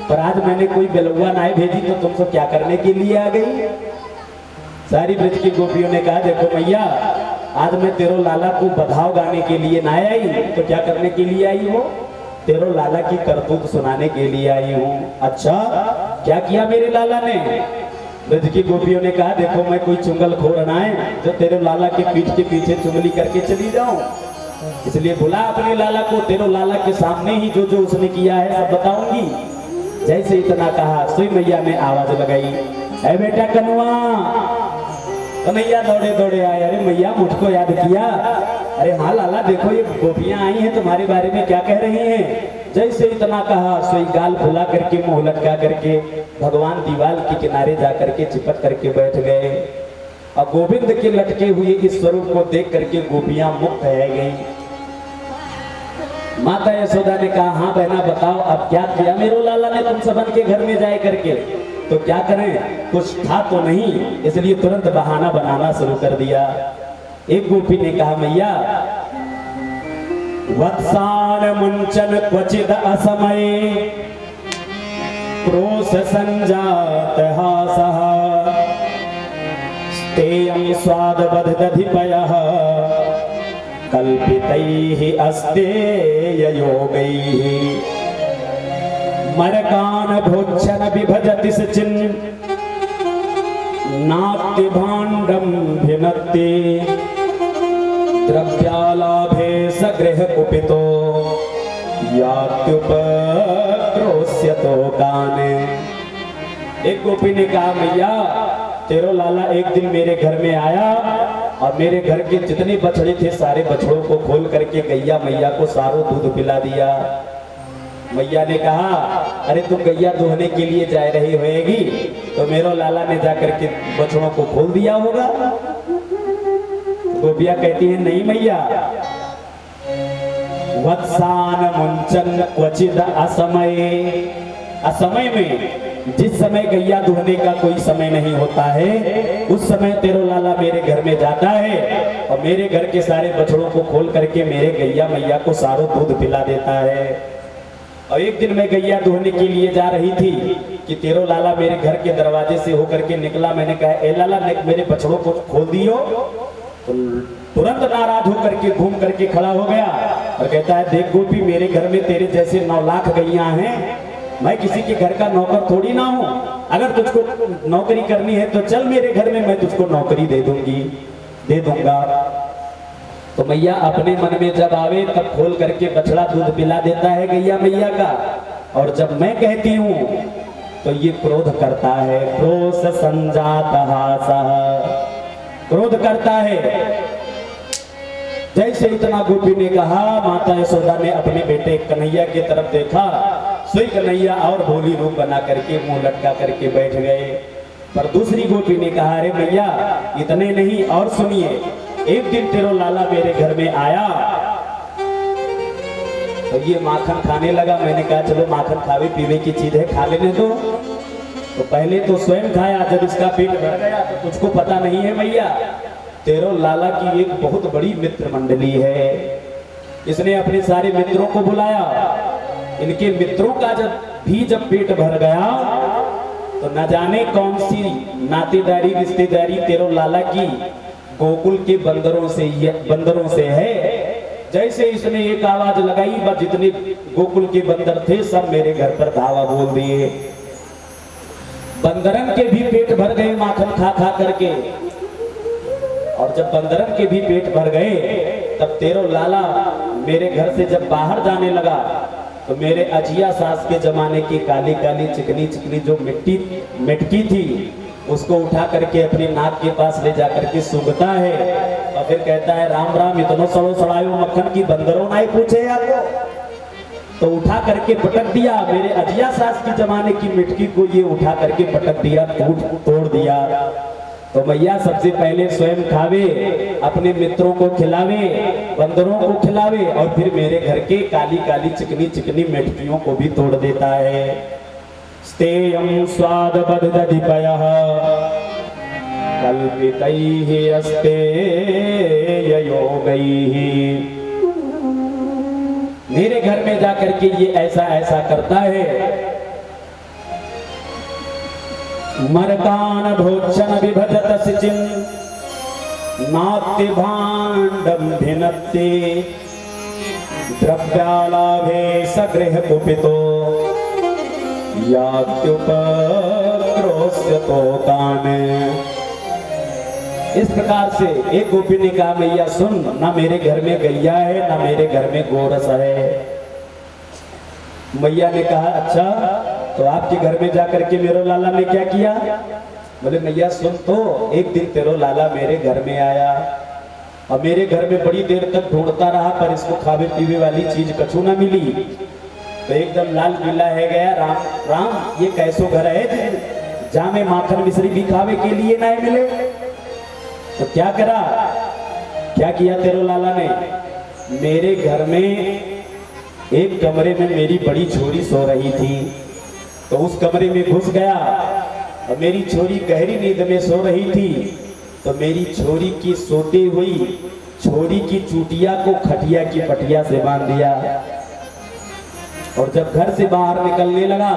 पर आज मैंने कोई बेलुआ नाई भेजी तो तुम सब क्या करने के लिए आ गई? सारी ब्रज की गोपियों ने कहा, देखो मैया आज मैं तेरो लाला को बधाव गाने के लिए ना आई, तो क्या करने के लिए आई हो? तेरो लाला की करतूत सुनाने के लिए आई हूँ। अच्छा, क्या किया मेरे लाला ने? ब्रज की गोपियों ने कहा, देखो मैं कोई चुंगल खोर ना है जो तेरे लाला के पीठ के पीछे चुंगली करके चली जाऊं। इसलिए बुला अपने लाला को, तेरो लाला के सामने ही जो जो उसने किया है सब बताऊंगी। जैसे इतना कहा सोई मैया ने आवाज लगाई, ऐ बेटा कनुआ। कन्हैया दौड़े दौड़े आए। अरे मैया मुझको याद किया? अरे हाँ लाला, देखो ये गोपियां आई हैं, तुम्हारे बारे में क्या कह रही हैं? जैसे इतना कहा सोई गाल फुला करके मुंह लटका करके भगवान दीवार के किनारे जा करके चिपक करके बैठ गए। और गोविंद के लटके हुए इस स्वरूप को देख करके गोपियां मुक्त रह गई। माता यशोदा ने कहा, हाँ बहना बताओ अब क्या किया मेरे लाला ने तुम सबन के घर में जाए करके? तो क्या करें, कुछ था तो नहीं, इसलिए तुरंत बहाना बनाना शुरू कर दिया। एक गोपी ने कहा, मैया वत्सान मुंचन क्वचिद असमये क्रोश संजात हासः स्तेयं स्वाद बद्धधिपयः कल्पितैः अस्तेय योगैः मरकान भोक्षण विभजति सचिन नाट्य भाण्डं भिनत्ति द्रव्यालाभे सगृह कुपितो यात्युपक्रोश्यतो काने। एक गोपी ने कहा, मैया तेरो लाला एक दिन मेरे घर में आया और मेरे घर के जितने बछड़े थे सारे बछड़ों को खोल करके गैया मैया को सारो दूध पिला दिया। मैया ने कहा, अरे तुम गैया दुहने के लिए जा रही होएगी तो मेरो लाला ने जाकर के बछड़ों को खोल दिया होगा। गोपियां कहती है, नहीं मैया, वत्सान मुंचन क्वचिद असमये, असमय में जिस समय गैया दुहने का कोई समय नहीं होता है उस समय तेरो लाला मेरे घर में जाता है और मेरे घर के सारे बछड़ों को खोल करके मेरे गैया मैया को सारो दूध पिला देता है। और एक दिन मैं गैया दुहने के लिए जा रही थी कि तेरो लाला मेरे घर के दरवाजे से होकर के निकला। मैंने कहा, ए लाला मेरे बछड़ों को खोल दियो। तो तुरंत नाराज होकर के घूम करके खड़ा हो गया और कहता है, देख गोपी मेरे घर में तेरे जैसे 9 लाख गैया हैं, मैं किसी के घर का नौकर थोड़ी ना हूँ। अगर तुझको नौकरी करनी है तो चल मेरे घर में, मैं तुझको नौकरी दे दूंगा। तो मैया अपने मन में जब आवे तब खोल करके बछड़ा दूध पिला देता है गैया मैया का, और जब मैं कहती हूँ तो ये क्रोध करता है। क्रोध संजात हासः, क्रोध करता है। जैसे इतना गोपी ने कहा, माता यशोदा ने अपने बेटे कन्हैया की तरफ देखा। सोई कन्हैया और भोली रूप बना करके मुंह लटका करके बैठ गए। पर दूसरी गोपी ने कहा, अरे मैया इतने नहीं और सुनिए, एक दिन तेरो लाला मेरे घर में आया तो ये माखन खाने लगा। मैंने कहा चलो माखन खावे पीवे की चीज है, खा लेने दो। तो पहले तो स्वयं खाया, जब इसका पेट भर गया तो तुझको पता नहीं है मैया, तेरो लाला की एक बहुत बड़ी मित्र मंडली है। इसने अपने सारे मित्रों को बुलाया। इनके मित्रों का जब पेट भर गया तो न जाने कौन सी नातेदारी रिश्तेदारी तेरो लाला की गोकुल के बंदरों से है जैसे इसने एक आवाज लगाई, बस जितने गोकुल के बंदर थे सब मेरे घर पर धावा बोल दिए। बंदरन के भी पेट भर गए माखन खा खा करके। और जब बंदरन के भी पेट भर गए तब तेरो लाला मेरे घर से जब बाहर जाने लगा तो मेरे अजिया सास के जमाने की काली काली चिकनी चिकनी जो मिट्टी थी उसको उठा करके अपनी नाक के पास ले जा करके सूंघता है और फिर कहता है राम राम इतनो सड़ो सड़ायो मक्खन की बंदरों ना ही पूछे आपको। तो उठा करके पटक दिया, मेरे अजिया सास की जमाने की मिट्टी को ये उठा करके पटक दिया, तोड़ दिया। तो मैया सबसे पहले स्वयं खावे, अपने मित्रों को खिलावे, बंदरों को खिलावे और फिर मेरे घर के काली काली चिकनी चिकनी मिट्टियों को भी तोड़ देता है। स्तेयं स्वाद बदधिपयः कल्पितैः अस्तेय योगैः। मेरे घर में जाकर के ये ऐसा ऐसा करता है। मरकान भोजन विभजत सिचिन नाट्य भाण्डं भिनत्ति द्रव्यालाभे सगृह कुपितो यात्युपक्रोश्यतो कामे। इस प्रकार से एक गोपी ने कहा मैया सुन, ना मेरे घर में गैया है ना मेरे घर में गोरस है। मैया ने कहा अच्छा तो आपके घर में जाकर के मेरो लाला ने क्या किया? बोले मैया सुन तो, एक दिन तेरो लाला मेरे घर में आया और मेरे घर में बड़ी देर तक ढूंढता रहा पर इसको खावे पीवे वाली चीज कछु ना मिली। तो एकदम लाल पीला है गया, राम राम ये कैसो घर है जहां में माखन मिश्री भी खावे के लिए ना मिले। तो क्या करा, क्या किया तेरो लाला ने? मेरे घर में एक कमरे में मेरी बड़ी छोरी सो रही थी तो उस कमरे में घुस गया और मेरी छोरी गहरी नींद में सो रही थी। तो मेरी छोरी की सोती हुई छोरी की चूटिया को खटिया की पटिया से बांध दिया और जब घर से बाहर निकलने लगा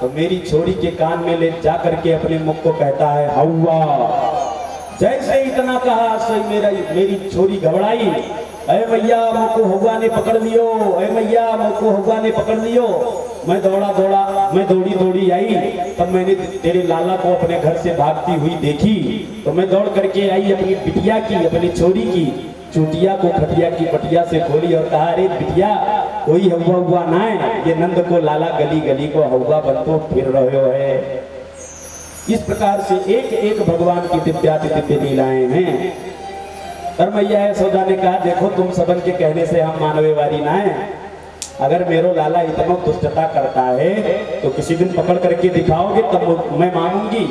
तो मेरी छोरी के कान में ले जा करके अपने मुख को कहता है हौवा। जैसे इतना कहा सही मेरी छोरी घबराई, अरे मैया मुझको हौवा ने पकड़ लियो, अरे मैया मुझको हौवा ने पकड़ लियो। मैं दौड़ी दौड़ी आई, तब मैंने तेरे लाला को अपने घर से भागती हुई देखी तो मैं दौड़ करके आई, अपनी बिटिया की अपनी छोरी की चूटिया को खटिया की पटिया से खोली और कहा अरे बिटिया कोई हौवा हुआ ना है, ये नंद को लाला गली गली को हौवा बनतो फिर रहे हो है। इस प्रकार से एक एक भगवान की दिव्य लीलाएं हैं। और मैया यशोदा ने कहा देखो तुम सबन के कहने से हम मानवे वारी ना है, अगर मेरो लाला इतना दुष्टता करता है तो किसी दिन पकड़ करके दिखाओगे तब मैं मानूंगी,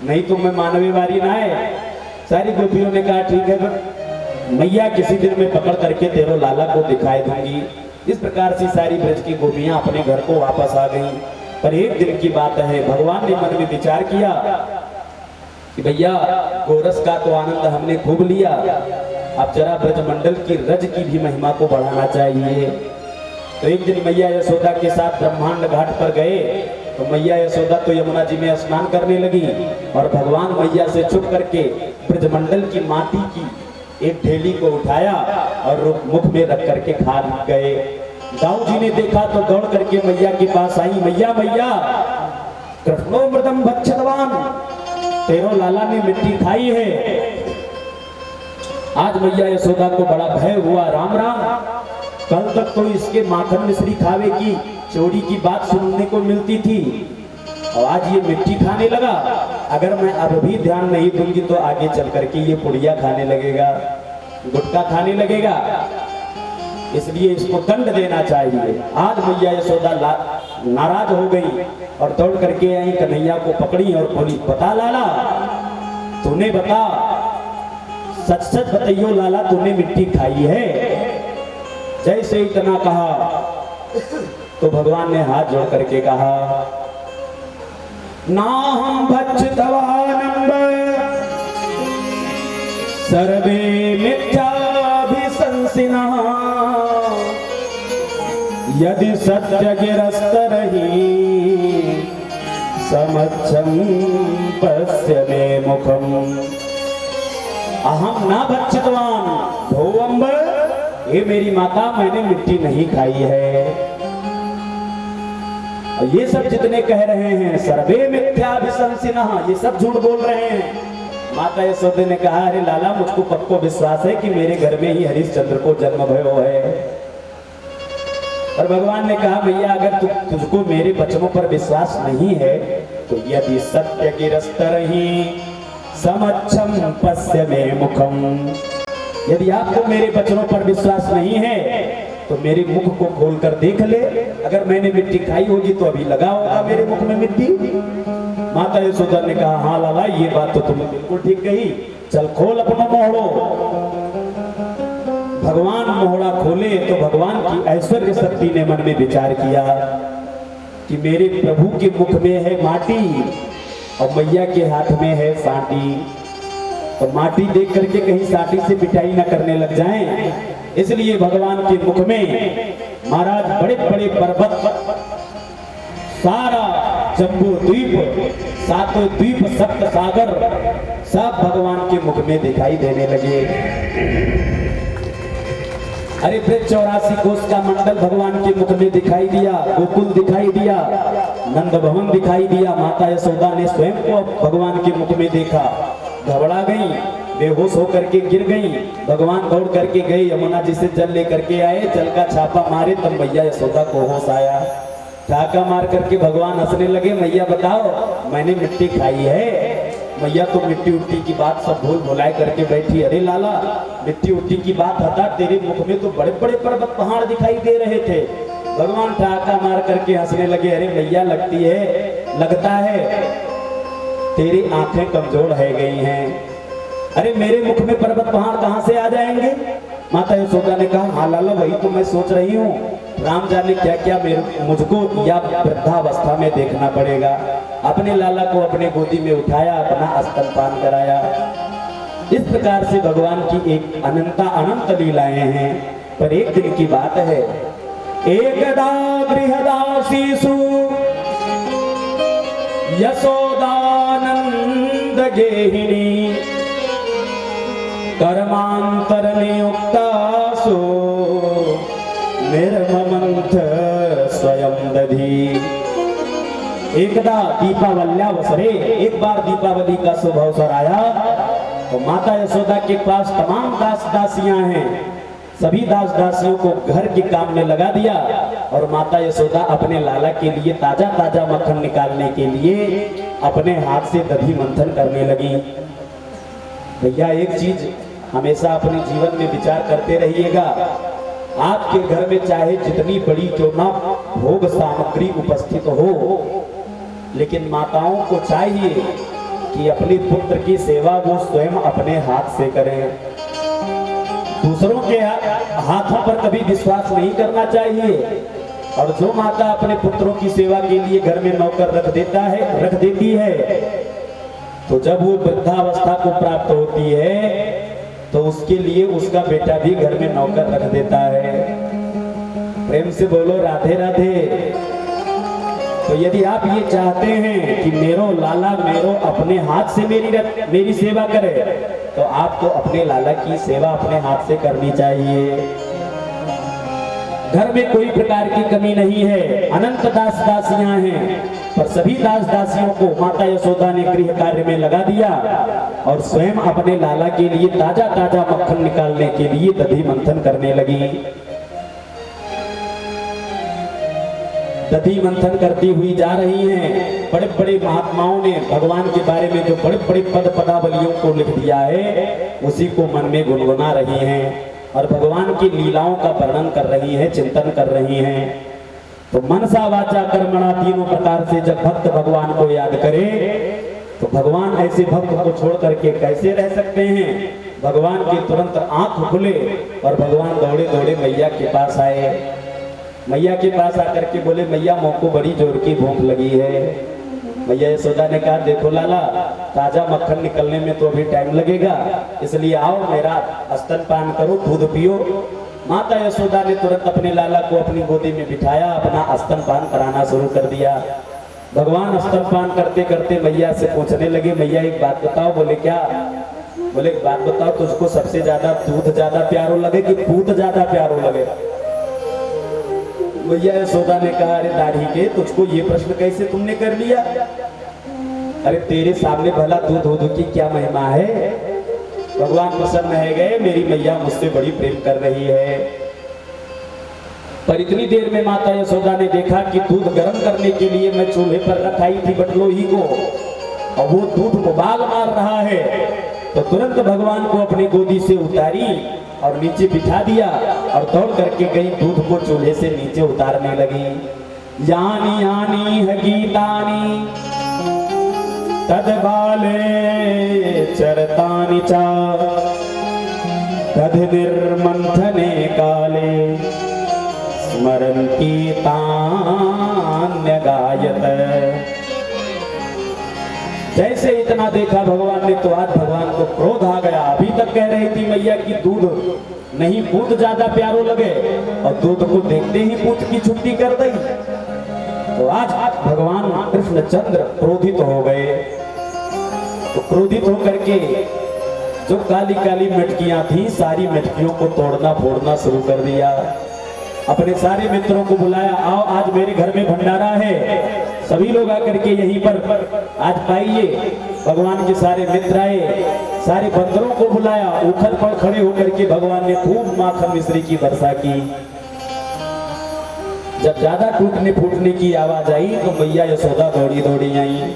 नहीं तो मैं मानवे वारी ना है। सारी गोपियों ने कहा ठीक है मैया किसी दिन मैं पकड़ करके तेरो लाला को दिखाई दूंगी। इस प्रकार से सारी ब्रज की गोपियां अपने घर को वापस आ गईं। पर एक दिन की बात है, भगवान ने मन में विचार किया कि भैया गोरस का तो आनंद हमने खूब लिया, अब जरा ब्रजमंडल की रज की भी महिमा को बढ़ाना चाहिए। तो एक दिन मैया यशोदा के साथ ब्रह्मांड घाट पर गए तो मैया यशोदा तो यमुना जी में स्नान करने लगी और भगवान मैया से छुप करके ब्रजमंडल की माटी की एक ढेली को उठाया और मुख में रख करके खा गए। दाऊ जी ने देखा तो दौड़ करके मैया के पास आई, मैया मैया कृष्णोमृतम भक्षतवान, तेरो लाला ने मिट्टी खाई है। आज मैया यशोदा को बड़ा भय हुआ, राम राम कल तक तो इसके माखन मिश्री खावे की चोरी की बात सुनने को मिलती थी और आज ये मिट्टी खाने लगा। अगर मैं अब भी ध्यान नहीं दूंगी तो आगे चल करके ये पुड़िया खाने लगेगा, गुटखा खाने लगेगा, इसलिए इसको दंड देना चाहिए। आज मैया यशोदा नाराज हो गई और दौड़ करके आई, कन्हैया को पकड़ी और बोली बता लाला तूने बता सच सच बताइयो लाला तूने मिट्टी खाई है। जैसे इतना कहा तो भगवान ने हाथ जोड़ करके कहा ना हम भक्षितवानंब सर्वे मिथ्याभिशंसिनः यदि सत्य गिरस्तरहि समक्षं पश्य मे मुखम। अहम न भक्षितवान भोअंब हे मेरी माता, मैंने मिट्टी नहीं खाई है। और ये सब जितने कह रहे हैं सर्वे मिथ्याभिशंसिनः, ये सब झूठ बोल रहे हैं। माता यशोदा ने कहा, अरे लाला, मुझको पक्को विश्वास है कि मेरे घर में ही हरिश्चंद्र को जन्म भयो है। और भगवान ने कहा, भैया अगर तुझको मेरे वचनों पर विश्वास नहीं है तो यदि सत्य गिरस्तरहि समक्षम पश्य मे मुखम, यदि आपको मेरे वचनों पर विश्वास नहीं है तो मेरे मुख को खोलकर देख ले। अगर मैंने मिट्टी खाई होगी तो अभी लगा होगा मेरे मुख में मिट्टी। माता यशोदा ने कहा, हाँ लाला, ये बात तो तुमने बिल्कुल ठीक कही, चल खोल अपना मोहड़ो। भगवान मोहड़ा खोले तो भगवान की ऐश्वर्य शक्ति ने मन में विचार किया कि मेरे प्रभु के मुख में है माटी और मैया के हाथ में है साटी, तो माटी देख करके कहीं साटी से पिटाई ना करने लग जाएं, इसलिए भगवान के मुख में महाराज बड़े बड़े पर्वत, सारा जम्बू द्वीप, सातों द्वीप, सप्त सागर सब भगवान के मुख में दिखाई देने लगे। अरे फिर 84 कोस का मंडल भगवान के मुख में दिखाई दिया, गोकुल दिखाई दिया, नंद भवन दिखाई दिया। माता यशोदा ने स्वयं को भगवान के मुख में देखा, घबरा गई, बेहोश होकर के गिर गई। भगवान दौड़ करके गए, यमुना जी से जल लेकर के आए, जल का छापा मारे, तब मैया यशोदा को होश आया। ठाका मार करके भगवान हंसने लगे, मैया बताओ मैंने मिट्टी खाई है। मैया तो मिट्टी उट्टी की बात सब भूल भुलाए करके बैठी। अरे लाला, मिट्टी उट्टी की बात हटा, तेरे मुख में तो बड़े बड़े पर्वत पहाड़ दिखाई दे रहे थे। भगवान ठाका मार करके हंसने लगे, अरे मैया लगता है तेरी आंखें कमजोर है गई हैं। अरे मेरे मुख में पर्वत पहाड़ कहां से आ जाएंगे? माता यशोदा ने कहा, हाँ लाला, वही तो मैं सोच रही हूँ। राम जाने क्या क्या मुझको या वृद्धावस्था में देखना पड़ेगा। अपने लाला को अपने गोदी में उठाया, अपना स्तनपान कराया। इस प्रकार से भगवान की एक अनंत लीलाएं हैं। पर एक दिन की बात है, एकदा गृहदासीसु यशोदानंद गेहिनी कर्मांतर नियुक्तासु निर्ममंथ स्वयं दधी। एकदा दीपावल्यावसरे, एक बार दीपावली का शुभ अवसर आया तो माता यशोदा के पास तमाम दास दासियां हैं। सभी दास दासियों को घर के काम में लगा दिया और माता यशोदा अपने लाला के लिए ताजा ताजा मक्खन निकालने के लिए अपने हाथ से दधी मंथन करने लगी। भैया एक चीज हमेशा अपने जीवन में विचार करते रहिएगा, आपके घर में चाहे जितनी बड़ी क्यों ना भोग सामग्री उपस्थित हो, लेकिन माताओं को चाहिए कि अपने पुत्र की सेवा वो स्वयं अपने हाथ से करें। दूसरों के हाथों पर कभी विश्वास नहीं करना चाहिए। और जो माता अपने पुत्रों की सेवा के लिए घर में नौकर रख देती है, तो जब वो वृद्धावस्था को प्राप्त होती है तो उसके लिए उसका बेटा भी घर में नौकर रख देता है। प्रेम से बोलो राधे राधे। तो यदि आप ये चाहते हैं कि मेरो लाला मेरो अपने हाथ से मेरी सेवा करे, तो आपको अपने लाला की सेवा अपने हाथ से करनी चाहिए। घर में कोई प्रकार की कमी नहीं है, अनंत दास दासियां हैं, पर सभी दास दासियों को माता यशोदा ने गृह कार्य में लगा दिया और स्वयं अपने लाला के लिए ताजा ताजा मक्खन निकालने के लिए दधी मंथन करने लगी। दधी मंथन करती हुई जा रही हैं। बड़े बड़े महात्माओं ने भगवान के बारे में जो बड़े बड़े पद पदावलियों को लिख दिया है, उसी को मन में गुनगुना रही हैं और भगवान की लीलाओं का वर्णन कर रही हैं, चिंतन कर रही हैं। तो मनसा वाचा कर्मणा तीनों प्रकार से जब भक्त भगवान को याद करे तो भगवान ऐसे भक्त को छोड़ करके कैसे रह सकते हैं। भगवान के तुरंत आंख खुले और भगवान दौड़े दौड़े मैया के पास आए। मैया के पास आकर के बोले, मैया मोको बड़ी जोर की भूख लगी है। मैया यशोदा ने कहा, देखो लाला, ताजा मक्खन निकलने में तो अभी टाइम लगेगा, इसलिए आओ मेरा स्तनपान करो, दूध पियो। माता यशोदा ने तुरंत अपने लाला को अपनी गोदी में बिठाया, अपना स्तनपान कराना शुरू कर दिया। भगवान स्तनपान करते करते मैया से पूछने लगे, मैया एक बात बताओ। बोले क्या? बोले एक बात बताओ, तुझको सबसे ज्यादा दूध ज्यादा प्यारो लगे कि पूत ज्यादा प्यारो लगे? मैया यशोदा ने कहा, अरे दाढ़ी के, तुझको ये प्रश्न कैसे तुमने कर लिया? अरे तेरे सामने भला दूध की क्या महिमा है? भगवान प्रसन्न है गए, मेरी मैया मुझसे बड़ी प्रेम कर रही है। पर इतनी देर में माता यशोदा ने देखा कि दूध गर्म करने के लिए मैं चूल्हे पर रखाई थी बटलोही को, और वो दूध उबाल मार रहा है। तो तुरंत भगवान को अपनी गोदी से उतारी और नीचे बिठा दिया और दौड़ करके गई, दूध को चूल्हे से नीचे उतारने लगी। यानी यानी है गीतानी तदबाले चरतानि चा तद निर्मंथने काले स्मरन्ति तान्य गायत। जैसे इतना देखा भगवान ने तो आज भगवान को क्रोध आ गया। अभी तक कह रही थी मैया की दूध नहीं पूत ज्यादा प्यारो लगे, और दूध को देखते ही पूत की छुट्टी कर दी। तो आज भगवान कृष्णचंद्र क्रोधित हो गए। तो क्रोधित होकर के जो काली काली मटकियां थी, सारी मटकियों को तोड़ना फोड़ना शुरू कर दिया। अपने सारे मित्रों को बुलाया, आओ आज मेरे घर में भंडारा है, सभी लोग आकर के यहीं पर आज पाइए। भगवान के सारे मित्र आए, सारे बंदरों को बुलाया, उखल पर खड़े होकर के भगवान ने खूब माखन मिश्री की वर्षा की। जब ज्यादा टूटने फूटने की आवाज आई तो मैया यशोदा दौड़ी दौड़ी आई,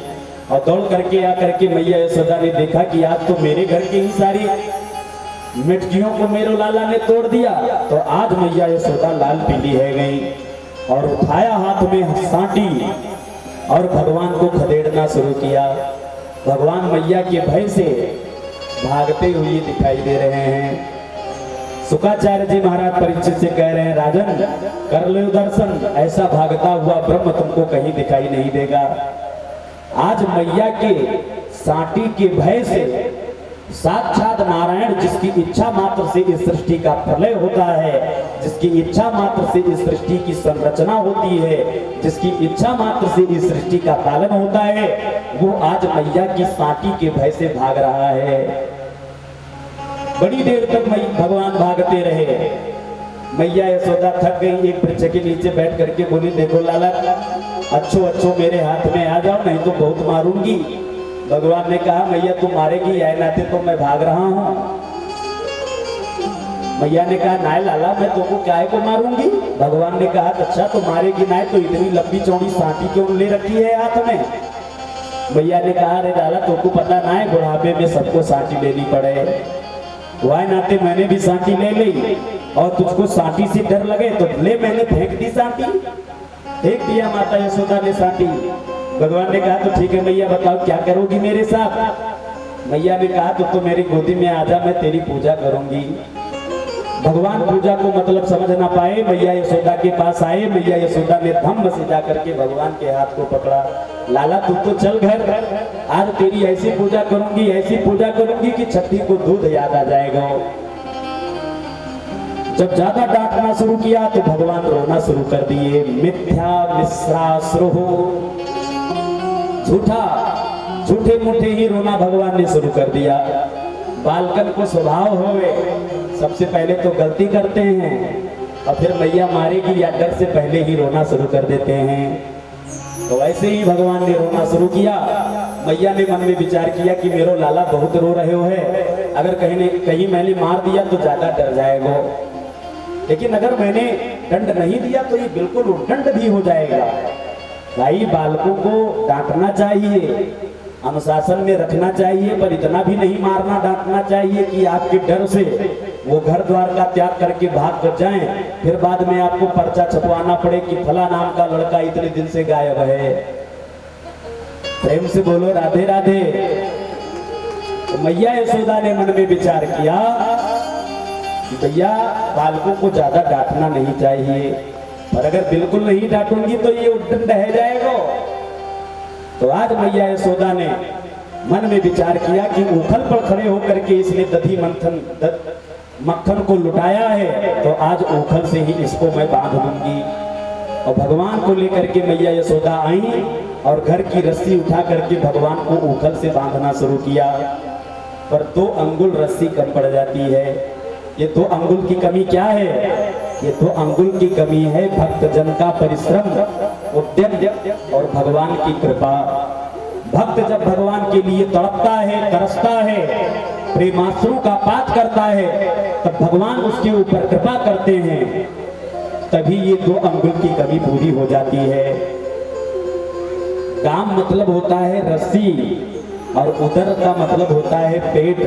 और दौड़ करके आकर के मैया यशोदा ने देखा कि आज तो मेरे घर की ही सारी मिटकियों को मेरे लाला ने तोड़ दिया। तो आज मैया यशोदा लाल पीली है गई, और उठाया हाथ में सांटी और भगवान को खदेड़ना शुरू किया। भगवान मैया के भय से भागते हुए दिखाई दे रहे हैं। शुक्राचार्य जी महाराज परीक्षित से कह रहे हैं, राजन कर लो दर्शन, ऐसा भागता हुआ ब्रह्म तुमको कहीं दिखाई नहीं देगा। आज मैया के सांटी के भय से साक्षात नारायण, जिसकी इच्छा मात्र से इस सृष्टि का प्रलय होता है, जिसकी इच्छा मात्र से इस सृष्टि की संरचना होती है, जिसकी इच्छा मात्र से इस सृष्टि का पालन होता है, वो आज मैया की सांटी के भय से भाग रहा है। बड़ी देर तक भगवान भागते रहे। मैया यशोदा थक गई, एक वृक्ष के नीचे बैठ करके बोली, देखो लाला, अच्छो अच्छो मेरे हाथ में आ जाओ, नहीं तो बहुत मारूंगी। भगवान ने कहा, मैया तू मारेगी आए नाते तो मैं भाग रहा हूँ। मैया ने कहा, नाय लाला मैं तुमको क्या को मारूंगी? भगवान ने कहा, अच्छा तो मारेगी नाय तो इतनी लंबी चौड़ी सांटी क्यों ले रखी है हाथ में? मैया ने कहा, अरे लाला तुमको पता ना है बुढ़ापे में सबको सांटी लेनी पड़े, वाय नाते मैंने भी सांटी ले ली, और तुझको सांटी से डर लगे तो ले मैंने फेंक दी सांटी, फेंक दिया माता यशोदा ने सांटी। भगवान ने कहा, तो ठीक है मैया बताओ क्या करोगी मेरे साथ? मैया ने कहा, तो मेरी गोदी में आजा, मैं तेरी पूजा करूंगी। भगवान पूजा को मतलब समझ ना पाए, मैया यशोदा के पास आए। मैया यशोदा ने धम्म से जाकर के भगवान के हाथ को पकड़ा, लाला तू तो चल घर, आज तेरी ऐसी पूजा करूंगी, ऐसी पूजा करूंगी कि छठी को दूध याद आ जाएगा। जब ज्यादा डांटना शुरू किया तो भगवान रोना शुरू कर दिए। मिथ्या मिश्राश्रु, झूठा झूठे मूठे ही रोना भगवान ने शुरू कर दिया। बालकन को स्वभाव होवे, सबसे पहले तो गलती करते हैं और फिर मैया मारेगी या डर से पहले ही रोना शुरू कर देते हैं। तो ऐसे ही भगवान ने रोना शुरू किया। मैया ने मन में विचार किया कि मेरो लाला बहुत रो रहे हो है, अगर कहीं मैंने मार दिया तो ज्यादा डर जाएगा, लेकिन अगर मैंने दंड नहीं दिया तो ये बिल्कुल उद्दंड भी हो जाएगा। भाई बालकों को डांटना चाहिए, अनुशासन में रखना चाहिए, पर इतना भी नहीं मारना डांटना चाहिए कि आपके डर से वो घर द्वार का त्याग करके भाग कर जाएं, फिर बाद में आपको पर्चा छपवाना पड़े कि फला नाम का लड़का इतने दिन से गायब है। प्रेम से बोलो राधे राधे। तो मैया यशोदा ने मन में विचार किया कि भैया बालकों को ज्यादा डांटना नहीं चाहिए, पर अगर बिल्कुल नहीं डांटूंगी तो ये उद्दंड रह जाएगा। तो आज मैया यशोदा ने मन में विचार किया कि उखल पर खड़े होकर के इसने दधी मक्खन को लुटाया है, तो आज उखल से ही इसको मैं बांध दूंगी। और भगवान को लेकर के मैया यशोदा आई और घर की रस्सी उठा करके भगवान को उखल से बांधना शुरू किया। पर 2 अंगुल रस्सी कम पड़ जाती है। ये 2 अंगुल की कमी क्या है? ये 2 अंगुल की कमी है भक्तजन का परिश्रम, उद्यम और भगवान की कृपा। भक्त जब भगवान के लिए तड़पता है, तरसता है, प्रेमाश्रु का पात करता है, तब भगवान उसके ऊपर कृपा करते हैं, तभी ये 2 अंगुल की कमी पूरी हो जाती है। गाम मतलब होता है रस्सी और उदर का मतलब होता है पेट।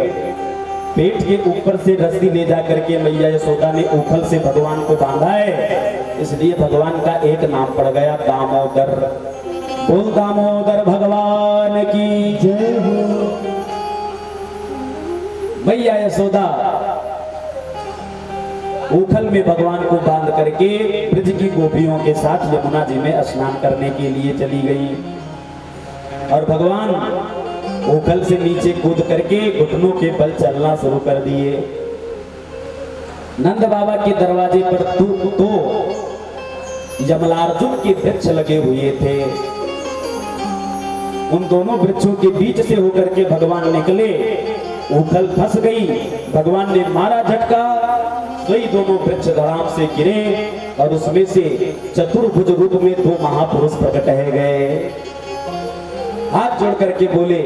पेट के ऊपर से रस्सी ले जा करके मैया यशोदा ने ऊखल से भगवान को बांधा है, इसलिए भगवान का एक नाम पड़ गया दामोदर। बोल दामोदर भगवान की जय हो। मैया यशोदा ऊखल में भगवान को बांध करके ब्रज की गोपियों के साथ यमुना जी में स्नान करने के लिए चली गई और भगवान ऊखल से नीचे कूद करके घुटनों के बल चलना शुरू कर दिए। नंद बाबा के दरवाजे पर तो यमलार्जुन के वृक्ष लगे हुए थे। उन दोनों वृक्षों के बीच से होकर के भगवान निकले, ऊखल फंस गई, भगवान ने मारा झटका, वही दोनों वृक्ष धड़ाम से गिरे और उसमें से चतुर्भुज रूप में 2 महापुरुष प्रकट है गए। हाथ जोड़ करके बोले,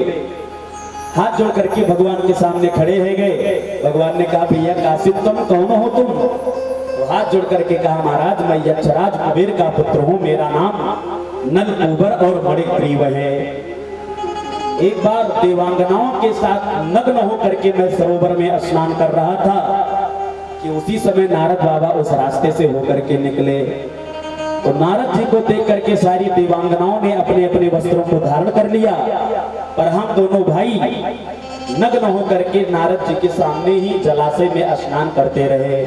हाथ जोड़ करके भगवान के सामने खड़े है गए। भगवान ने कहा भैया काशिद तुम कौन हो तुम? तो हाथ जोड़ करके कहा महाराज मैं यक्षराज कुबेर का पुत्र हूँ, मेरा नाम नलकूबर और मणिग्रीव है। एक बार देवांगनाओं के साथ नग्न होकर के मैं सरोवर में स्नान कर रहा था कि उसी समय नारद बाबा उस रास्ते से होकर के निकले। तो नारद जी को देख करके सारी देवांगनाओं ने अपने अपने वस्त्रों को धारण कर लिया, पर हम दोनों भाई नग्न होकर के नारद जी के सामने ही जलाशय में स्नान करते रहे।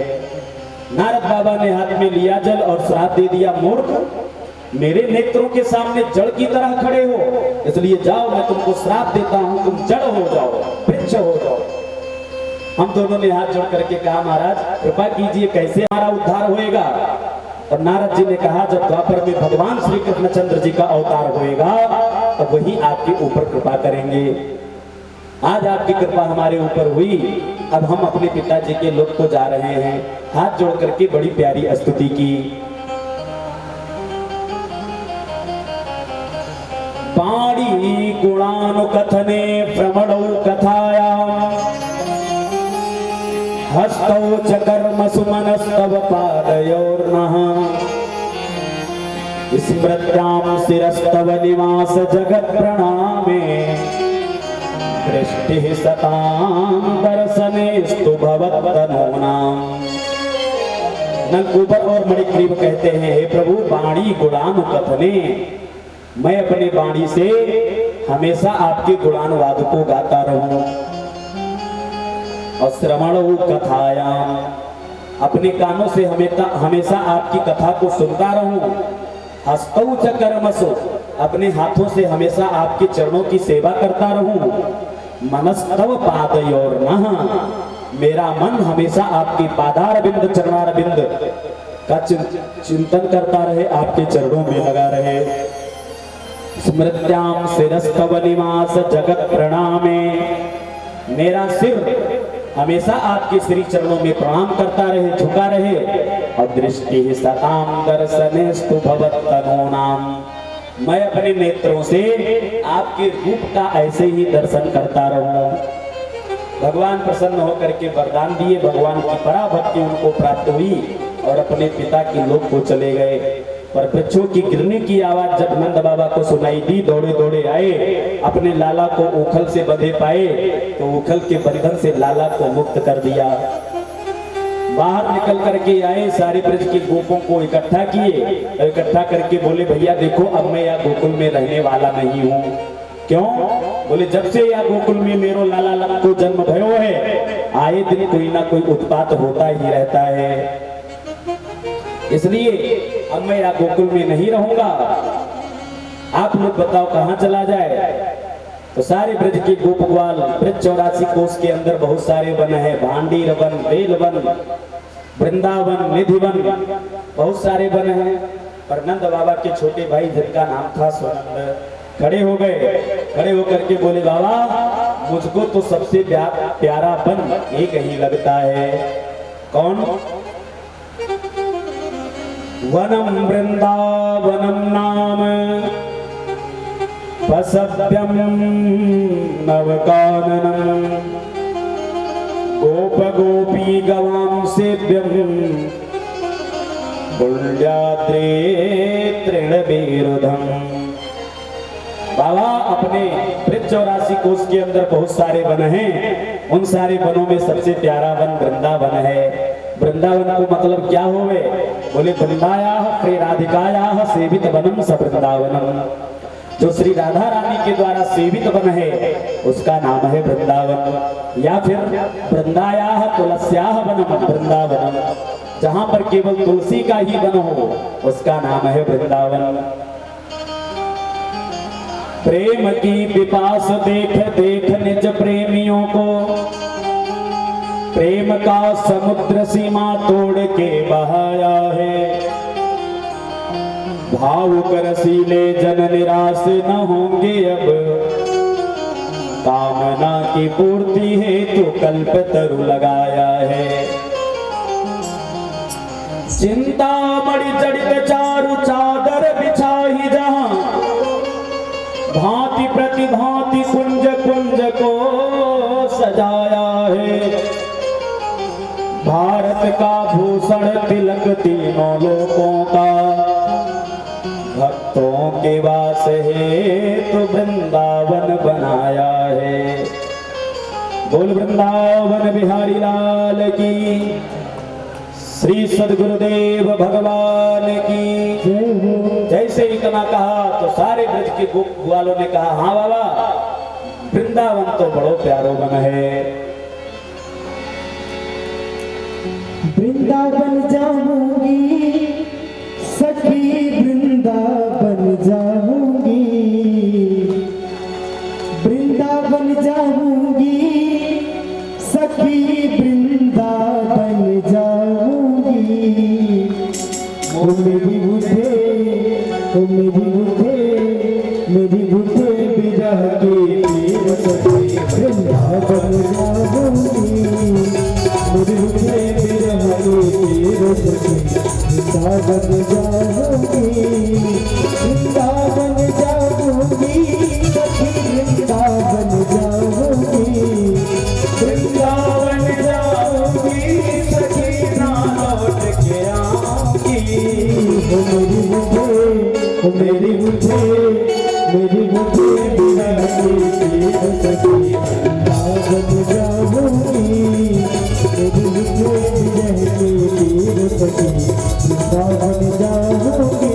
नारद बाबा ने हाथ में लिया जल और श्राप दे दिया, मूर्ख मेरे नेत्रों के सामने जड़ की तरह खड़े हो, इसलिए जाओ मैं तुमको श्राप देता हूं, तुम जड़ हो जाओ, वृक्ष हो जाओ। हम दोनों ने हाथ जोड़ करके कहा महाराज कृपा कीजिए, कैसे हमारा उद्धार होएगा? और नारद जी ने कहा जब द्वापर में भगवान श्री कृष्णचंद्र जी का अवतार होएगा तब वही आपके ऊपर कृपा करेंगे। आज आपकी कृपा हमारे ऊपर हुई, अब हम अपने पिताजी के लोक को जा रहे हैं। हाथ जोड़ करके बड़ी प्यारी स्तुति की। पाणी गुणानुकथने भ्रमणौ कथायां हस्तौ च कर्मसु मनस्तव पादयोर्नः स्मृत्यां शिरस्तव निवास जगत् प्रणामे दृष्टिः सतां दर्शनेस्तु भवत्तनूनाम्। नलकूबर और मणिग्रीव कहते हैं हे प्रभु वाणी गुणानुकथने, मैं अपनी वाणी से हमेशा आपके गुणानुवाद को गाता रहूं। और श्रवणौ कथायाम, अपने कानों से हमेशा आपकी कथा को सुनता रहूं। हस्तौ च कर्मसु, अपने हाथों से हमेशा आपके चरणों की सेवा करता रहूं। मनस्तव पादयोर्नः, मेरा मन हमेशा आपके पादारविंद चरणारविंद का चिंतन करता रहे, आपके चरणों में लगा रहे। स्मृत्यां शिरस्तव निवास जगत प्रणामे, मेरा सिर हमेशा आपके श्री चरणों में प्रणाम करता रहे, झुका रहे। और दृष्टि सतां दर्शनेस्तु भवत्तनूनां, मैं अपने नेत्रों से आपके रूप का ऐसे ही दर्शन करता रहूं। भगवान प्रसन्न होकर के वरदान दिए, भगवान की पराभक्ति उनको प्राप्त हुई और अपने पिता के लोक को चले गए। पर वृक्षों की गिरने की आवाज जब नंद बाबा को सुनाई दी, दौड़े दौड़े आए, अपने लाला को ऊखल से बंधे पाए तो ऊखल के बंधन से लाला को मुक्त कर दिया। बाहर निकल करके आए, सारे ब्रज के गोपों को इकट्ठा किए, इकट्ठा करके बोले भैया देखो अब मैं यहाँ गोकुल में रहने वाला नहीं हूँ। क्यों? बोले जब से यहाँ गोकुल में मेरो लाला को जन्म भयो है, आए दिन कोई ना कोई उत्पात होता ही रहता है, इसलिए अब मैं यहाँ गोकुल में नहीं रहूंगा। आप लोग बताओ कहाँ चला जाए? तो सारे ब्रज के गोप ग्वाल, ब्रज 84 कोष के अंदर बहुत सारे वन है, Bhandirvan, Belvan, Vrindavan, Nidhivan, बहुत सारे वन हैं। पर नंद बाबा के छोटे भाई जिनका नाम था सुनंद, खड़े हो गए। खड़े होकर के बोले बाबा मुझको तो सबसे प्यारा वन एक ही लगता है। कौन? वनम वृंदावनम नाम पसव्यम नवकाननम गोप गोपी गवाम सेव्यम पुण्याद्रे तृणबीरुधम। बाबा अपने 84 कोष के अंदर बहुत सारे वन हैं, उन सारे वनों में सबसे प्यारा वन वृंदावन है। वृंदावन को मतलब क्या होवे? बोले वृंदायाः प्रेराधिकायाः सेवित वनम स वृंदावनम। जो श्री राधा रानी के द्वारा सेवित वन है उसका नाम है वृंदावन। या फिर वृंदायाः तुलस्याः वनम वृंदावनम, जहां पर केवल तुलसी का ही वन हो उसका नाम है वृंदावन। प्रेम की पिपास देख देख निज प्रेमियों को, प्रेम का समुद्र सीमा तोड़ के बहाया है। भावुक रसीले जन निराश न होंगे अब, कामना की पूर्ति हेतु कल्प तरु लगाया है। चिंता मणि जड़ित चारु चादर बिछाई जहां, भांति प्रतिभांति कुंज कुंज को सजाया है। भारत का भूषण तिलक तीनों लोकों का, भक्तों के वास है तो वृंदावन बनाया है। बोल वृंदावन बिहारी लाल की, श्री सद्गुरुदेव भगवान की। जैसे इतना कहा तो सारे ब्रज के ग्वालों ने कहा हाँ बाबा, वृंदावन तो बड़ो प्यारो वन है। वृंदावन जाऊंगी सखी, वृंदावन जाऊंगी, वृंदावन जाऊंगी सखी, वृंदावन जाऊंगी। ओ मेरी बुद्धे, ओ मेरी बुद्धे, मेरी बुद्धे विरह के तीर सखी, वृंदावन जाऊंगी। मेरी बुद्धे विरह के तीर सखी, वृंदावन जाऊंगी, वृंदावन जाऊंगी सखी, वृंदावन जाऊंगी, वृंदावन जाऊंगी सखी, ना लौट के आऊंगी। ओ मेरी बुद्धे, ओ मेरी बुद्धे, मेरी बुद्धे विरह के तीर सखी, वृंदावन जाऊंगी। मेरी बुद्धे विरह के तीर सखी, वृंदावन जाऊंगी।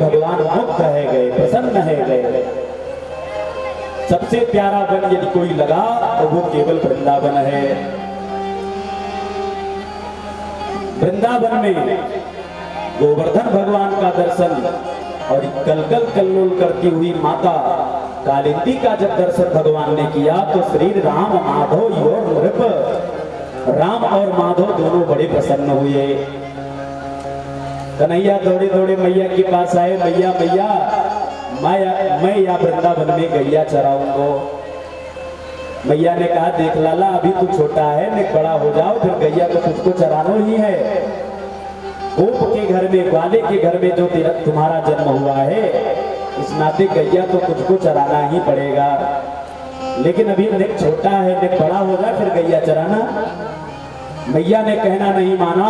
भगवान मुक्त है गए, प्रसन्न है गए। सबसे प्यारा वन यदि कोई लगा तो वो केवल वृंदावन है। वृंदावन में गोवर्धन भगवान का दर्शन और कलकल कल्लोल करती हुई माता कालिंदी का जब दर्शन भगवान ने किया तो श्री राम माधव योर नृप, राम और माधव दोनों बड़े प्रसन्न हुए। कन्हैया दौड़े दौड़े मैया के पास आए, मैया मैया मैं या वृंदावन में गैया चराऊंगा। मैया ने कहा देख लाला अभी तू छोटा है, मैं बड़ा हो जाओ फिर गैया तो तुझको चराना ही है। गोप के घर में, ग्वाले के घर में जो तुम्हारा जन्म हुआ है, इस नाते गैया तो तुझको चराना ही पड़ेगा। लेकिन अभी मैं छोटा है, मैं बड़ा हो जाए फिर गैया चराना। मैया ने कहना नहीं माना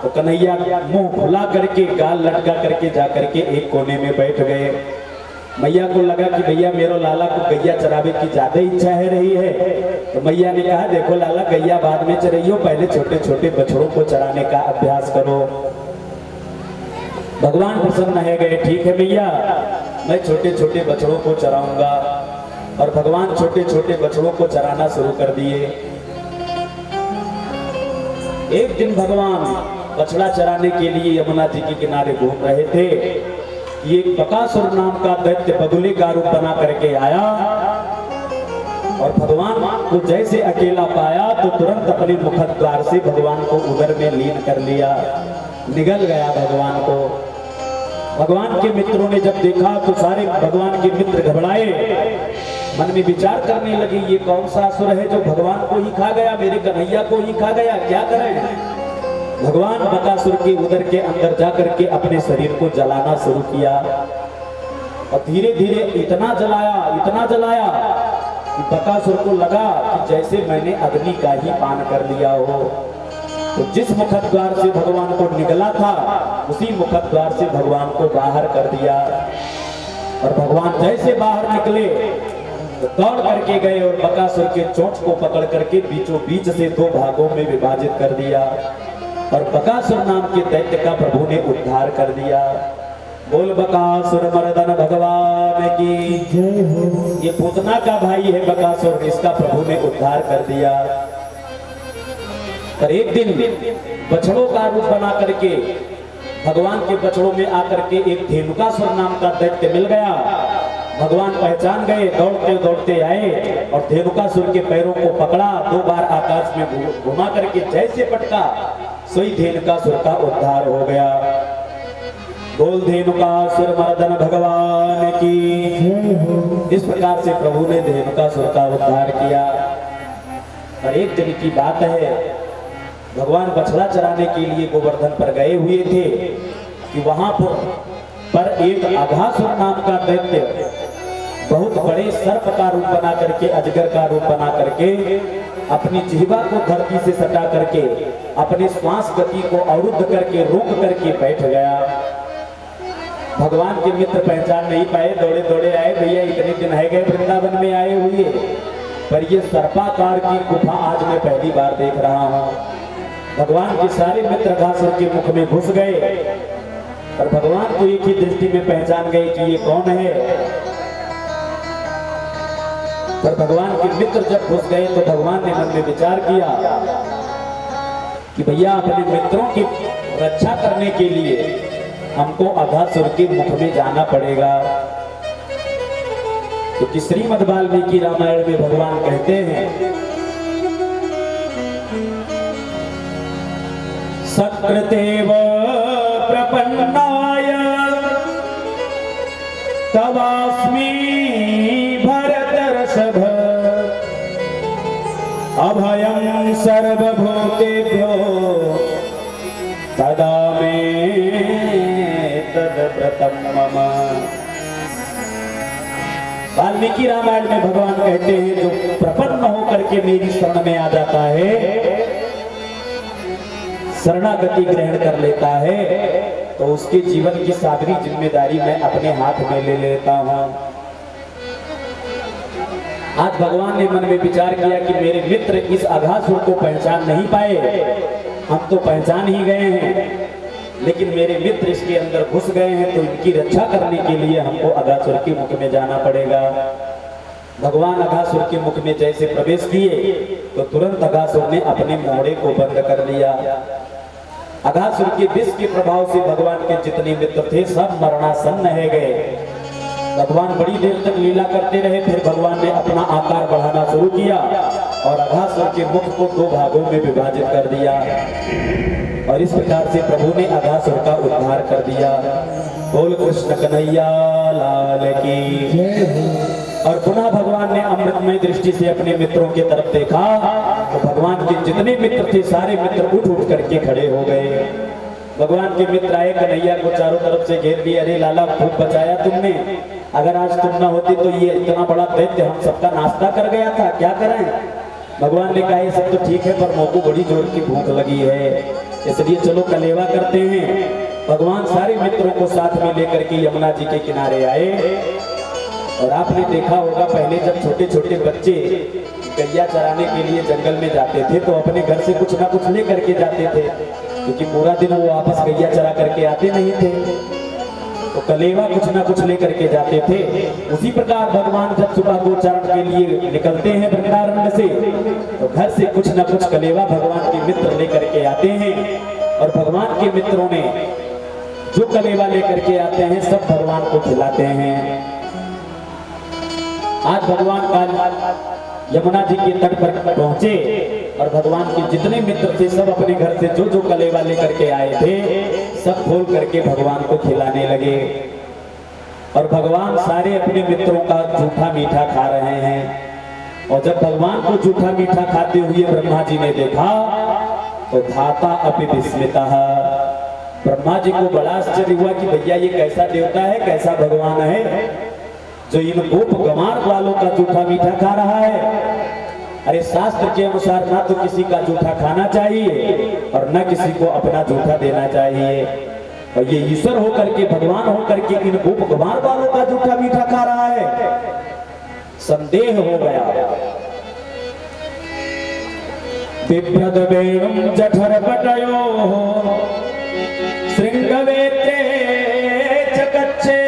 तो कन्हैया मुंह खुला करके, गाल लटका करके जा करके एक कोने में बैठ गए। मैया को लगा कि भैया मेरे लाला को गैया चरावे की ज्यादा इच्छा है रही है, तो मैया ने कहा देखो लाला गैया बाद में चराइयो, पहले छोटे छोटे बछड़ों को चराने का अभ्यास करो। भगवान प्रसन्न है गए, ठीक है भैया मैं छोटे छोटे बछड़ों को चराऊंगा। और भगवान छोटे छोटे बछड़ों को चराना शुरू कर दिए। एक दिन भगवान बछड़ा चराने के लिए यमुना जी के किनारे घूम रहे थे। ये बकासुर नाम का दैत्य बगुले का रूप बना करके आया और भगवान को जैसे अकेला पाया तो तुरंत अपने मुखद्वार से भगवान को उदर में लीन कर लिया, निगल गया भगवान को। भगवान के मित्रों ने जब देखा तो सारे भगवान के मित्र घबराए, मन में विचार करने लगे ये कौन सा असुर है जो भगवान को ही खा गया, मेरे कन्हैया को ही खा गया, क्या करें। भगवान बकासुर के उदर के अंदर जाकर के अपने शरीर को जलाना शुरू किया और धीरे धीरे इतना जलाया कि बकासुर को लगा कि जैसे मैंने अग्नि का ही पान कर लिया हो। तो जिस मुखद्वार से भगवान को निकला था उसी मुखद्वार से भगवान को बाहर कर दिया। और भगवान जैसे बाहर निकले तो दौड़ करके गए और बकासुर के चोंच को पकड़ करके बीचों बीच से दो भागों में विभाजित कर दिया और बकासुर नाम के दैत्य का प्रभु ने उद्धार कर दिया। बोल बकासुर मर्दन भगवान की जय हो। ये पूतना का भाई है बकासुर, इसका प्रभु ने उद्धार कर दिया। पर एक दिन बछड़ों का रूप बना करके भगवान के बछड़ों में आकर के एक धेनुकासुर नाम का दैत्य मिल गया। भगवान पहचान गए, दौड़ते दौड़ते आए और धेनुकासुर के पैरों को पकड़ा, दो बार आकाश में घुमा करके जैसे पटका सोई धेनुकासुर का उद्धार हो गया। बोल धेनुकासुर मर्दन भगवान की। इस प्रकार से प्रभु ने धेनुकासुर का उद्धार किया। और एक दिन की बात है, भगवान बछड़ा चराने के लिए गोवर्धन पर गए हुए थे कि वहां पर एक अघासुर नाम का दैत्य बहुत बड़े सर्प का रूप बना करके, अजगर का रूप बना करके अपनी जिह्वा को धरती से सटा करके अपनी श्वास गति को अवरुद्ध करके रोक करके बैठ गया। भगवान के मित्र पहचान नहीं पाए, दौड़े दौड़े आए, भैया इतने दिन है गए वृंदावन में आए हुए, पर ये सर्पाकार की गुफा आज मैं पहली बार देख रहा हूँ। भगवान के सारे मित्र अघासुर के मुख में घुस गए और भगवान को एक ही दृष्टि में पहचान गए कि ये कौन है। पर भगवान के मित्र जब घुस गए तो भगवान ने मन में विचार किया कि भैया अपने मित्रों की रक्षा करने के लिए हमको अघासुर के मुख में जाना पड़ेगा। क्योंकि श्रीमद् वाल्मीकि रामायण में भगवान कहते हैं सकृतेव प्रपन्नाय तवास्मि भरतर्षभ अभयं सर्वभूतेभ्यो तदा मे तद्व्रतं मम। वाल्मीकि रामायण में भगवान कहते हैं जो प्रपन्न होकर के मेरी शरण में आ जाता है, शरणागति ग्रहण कर लेता है, तो उसके जीवन की सारी जिम्मेदारी मैं अपने हाथ में ले लेता हूं। आज भगवान ने मन में विचार किया कि मेरे मित्र इस अघासुर को पहचान नहीं पाए, हम तो पहचान ही गए हैं। लेकिन मेरे मित्र इसके अंदर घुस गए हैं, तो इनकी रक्षा करने के लिए हमको अघासुर के मुख में जाना पड़ेगा। भगवान अघासुर के मुख में जैसे प्रवेश किए तो तुरंत अघासुर ने अपने मोहरे को बंद कर लिया। अघासुर के विष के प्रभाव से भगवान के जितने मित्र थे सब मरणासन्न रह गए। भगवान बड़ी देर तक लीला करते रहे, फिर भगवान ने अपना आकार बढ़ाना शुरू किया और अघासुर के मुख को 2 भागों में विभाजित कर दिया और इस प्रकार से प्रभु ने अघासुर का उद्धार कर दिया। बोल कृष्ण कन्हैया लाल की। और पुनः भगवान ने अमृतमय दृष्टि से अपने मित्रों की तरफ देखा तो भगवान के जितने मित्र थे सारे मित्र उठ उठ करके खड़े हो गए। भगवान के मित्र आए, कन्हैया को चारों तरफ से घेर लिया। अरे लाला, खूब बचाया तुमने, अगर आज तुम ना होती तो ये इतना बड़ा दैत्य हम सबका नाश्ता कर गया था, क्या करें। भगवान ने कहा ये सब तो ठीक है, पर मोको बड़ी जोर की भूख लगी है, इसलिए चलो कलेवा करते हैं। भगवान सारे मित्रों को साथ में लेकर के यमुना जी के किनारे आए। और आपने देखा होगा पहले जब छोटे छोटे बच्चे गैया चराने के लिए जंगल में जाते थे तो अपने घर से कुछ ना कुछ ले करके जाते थे, क्योंकि पूरा दिन वो वापस गैया चरा करके आते नहीं थे, तो कलेवा कुछ ना कुछ ले करके जाते थे। उसी प्रकार भगवान जब सुबह गोचारण के लिए निकलते हैं वृंदारण्य से तो घर से कुछ ना कुछ कलेवा भगवान के मित्र लेकर के आते हैं। और भगवान के मित्रों ने जो कलेवा लेकर के आते हैं सब भगवान को खिलाते हैं। आज भगवान काल यमुना जी के तट पर पहुंचे और भगवान के जितने मित्र थे सब अपने घर से जो जो कलेवा लेकर के आए थे सब खोल करके भगवान को खिलाने लगे। और भगवान सारे अपने मित्रों का जूठा मीठा खा रहे हैं। और जब भगवान को जूठा मीठा खाते हुए ब्रह्मा जी ने देखा तो धाता अपि विस्मितः। ब्रह्मा जी को बड़ा आश्चर्य हुआ कि भैया ये कैसा देवता है, कैसा भगवान है जो इन गोप गंवार वालों का जूठा मीठा खा रहा है। अरे शास्त्र के अनुसार ना तो किसी का जूठा खाना चाहिए और न किसी को अपना जूठा देना चाहिए, और ये ईश्वर होकर के भगवान होकर के इन गोप गंवार वालों का जूठा मीठा खा रहा है। संदेह हो गया। बिभ्रद वेणुं जठर पटयोः शृंगवेत्रे चकच्छे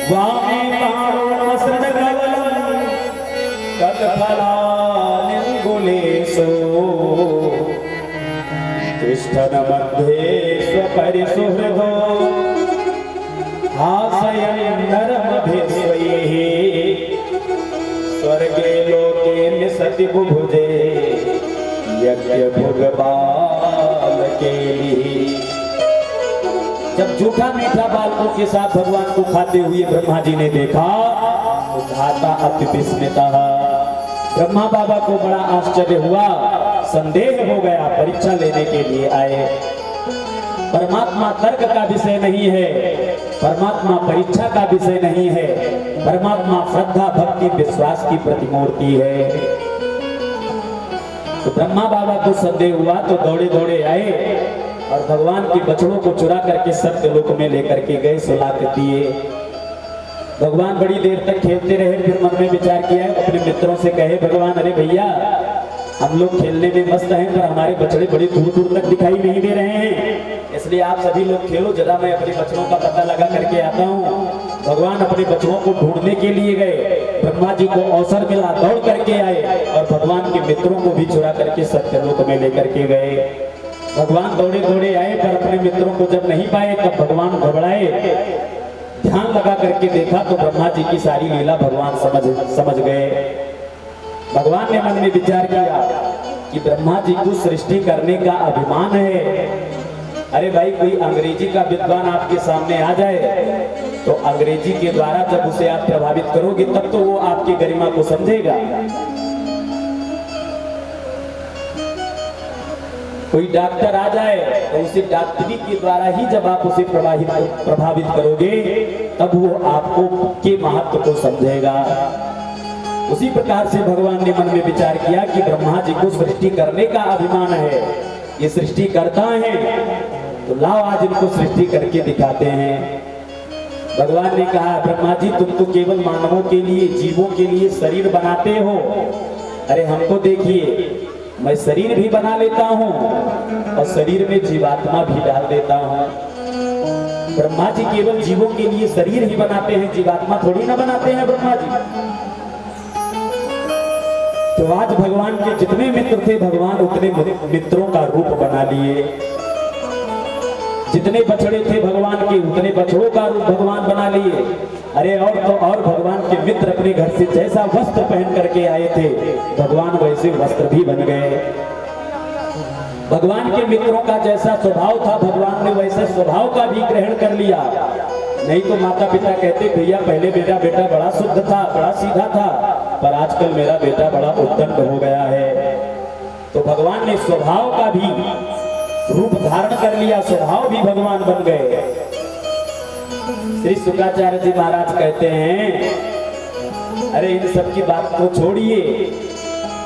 वामे पाणोऽसृजकवलं तत्फलानिङ्गुलेषु तिष्ठन् मध्ये स्वपरिसुहृदो हासयन् नरमभिस्वैः स्वर्गे लोके निसति बुभुजे यज्ञभुगबालकेलिः। जब जूठा मीठा बालकों के साथ भगवान को खाते हुए ब्रह्मा जी ने देखा तो धाता अपि विस्मितः। ब्रह्मा बाबा को बड़ा आश्चर्य हुआ, संदेह हो गया, परीक्षा लेने के लिए आए। परमात्मा तर्क का विषय नहीं है, परमात्मा परीक्षा का विषय नहीं है, परमात्मा श्रद्धा भक्ति विश्वास की प्रतिमूर्ति है। तो ब्रह्मा बाबा को संदेह हुआ तो दौड़े दौड़े आए और भगवान के बछड़ों को चुरा करके सत्यलोक में लेकर के गए, सुला के दिए। भगवान बड़ी देर तक खेलते रहे, फिर मन में विचार किया, अपने मित्रों से कहे भगवान अरे भैया हम लोग खेलने में मस्त हैं पर हमारे बछड़े बड़ी दूर दूर तक दिखाई नहीं दे रहे हैं, इसलिए आप सभी लोग खेलो, जरा मैं अपने बछड़ों का पता लगा करके आता हूँ। भगवान अपने बछड़ों को ढूंढने के लिए गए, ब्रह्मा जी को अवसर मिला, दौड़ करके आए और भगवान के मित्रों को भी चुरा करके सत्यलोक में लेकर के गए। भगवान दौड़े दौड़े आए पर अपने मित्रों को जब नहीं पाए तब भगवान घबराए, ध्यान लगा करके देखा तो ब्रह्मा जी की सारी लीला भगवान समझ गए। भगवान ने मन में विचार किया कि ब्रह्मा जी को सृष्टि करने का अभिमान है। अरे भाई कोई अंग्रेजी का विद्वान आपके सामने आ जाए तो अंग्रेजी के द्वारा जब उसे आप प्रभावित करोगे तब तो वो आपकी गरिमा को समझेगा। कोई डॉक्टर आ जाए तो उसे डॉक्टरी के द्वारा ही जब आप उसे प्रभावित करोगे तब वो आपको के महत्व को समझेगा। उसी प्रकार से भगवान ने मन में विचार किया कि ब्रह्मा जी को सृष्टि करने का अभिमान है, ये सृष्टि करता है तो लाओ आज इनको सृष्टि करके दिखाते हैं। भगवान ने कहा ब्रह्मा जी तुम तो केवल मानवों के लिए, जीवों के लिए शरीर बनाते हो, अरे हमको देखिए मैं शरीर भी बना लेता हूँ और शरीर में जीवात्मा भी डाल देता हूँ। ब्रह्मा जी केवल जीवों के लिए शरीर ही बनाते हैं, जीवात्मा थोड़ी ना बनाते हैं ब्रह्मा जी। तो आज भगवान के जितने मित्र थे, भगवान उतने मित्रों का रूप बना लिए। जितने बछड़े थे भगवान के, उतने बछड़ों का रूप भगवान बना लिए। अरे और तो और भगवान के मित्र अपने घर से जैसा वस्त्र पहन करके आए थे, भगवान वैसे वस्त्र भी बन गए। भगवान के मित्रों का जैसा स्वभाव था, भगवान ने वैसे स्वभाव का भी ग्रहण कर लिया। नहीं तो माता पिता कहते भैया पहले मेरा बेटा बड़ा शुद्ध था, बड़ा सीधा था, पर आजकल मेरा बेटा बड़ा उद्दंड हो गया है। तो भगवान ने स्वभाव का भी रूप धारण कर लिया, स्वभाव भी भगवान बन गए। श्री शुक्राचार्य जी महाराज कहते हैं अरे इन सब की बात को छोड़िए,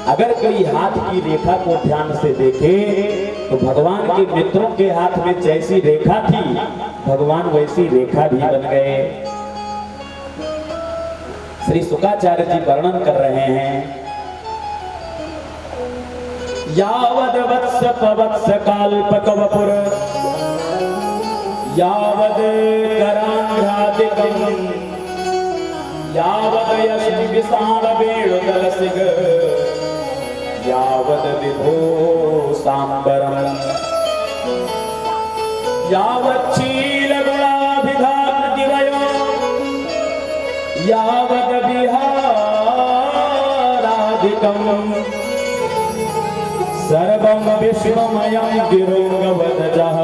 अगर कोई हाथ की रेखा को ध्यान से देखे तो भगवान के मित्रों के हाथ में जैसी रेखा थी, भगवान वैसी रेखा भी बन गए। श्री शुक्राचार्य जी वर्णन कर रहे हैं यावद वत्स पवत्स काल्पक वपुर यावद करांघ्रादिकं यावद यशि विषाण वेणुदल सिग यावद विभो सांबरम यावद चील गुणाभिधाकृतिवयो यावद विहारादिकं सर्वं विश्वमयं गिरोगवदजः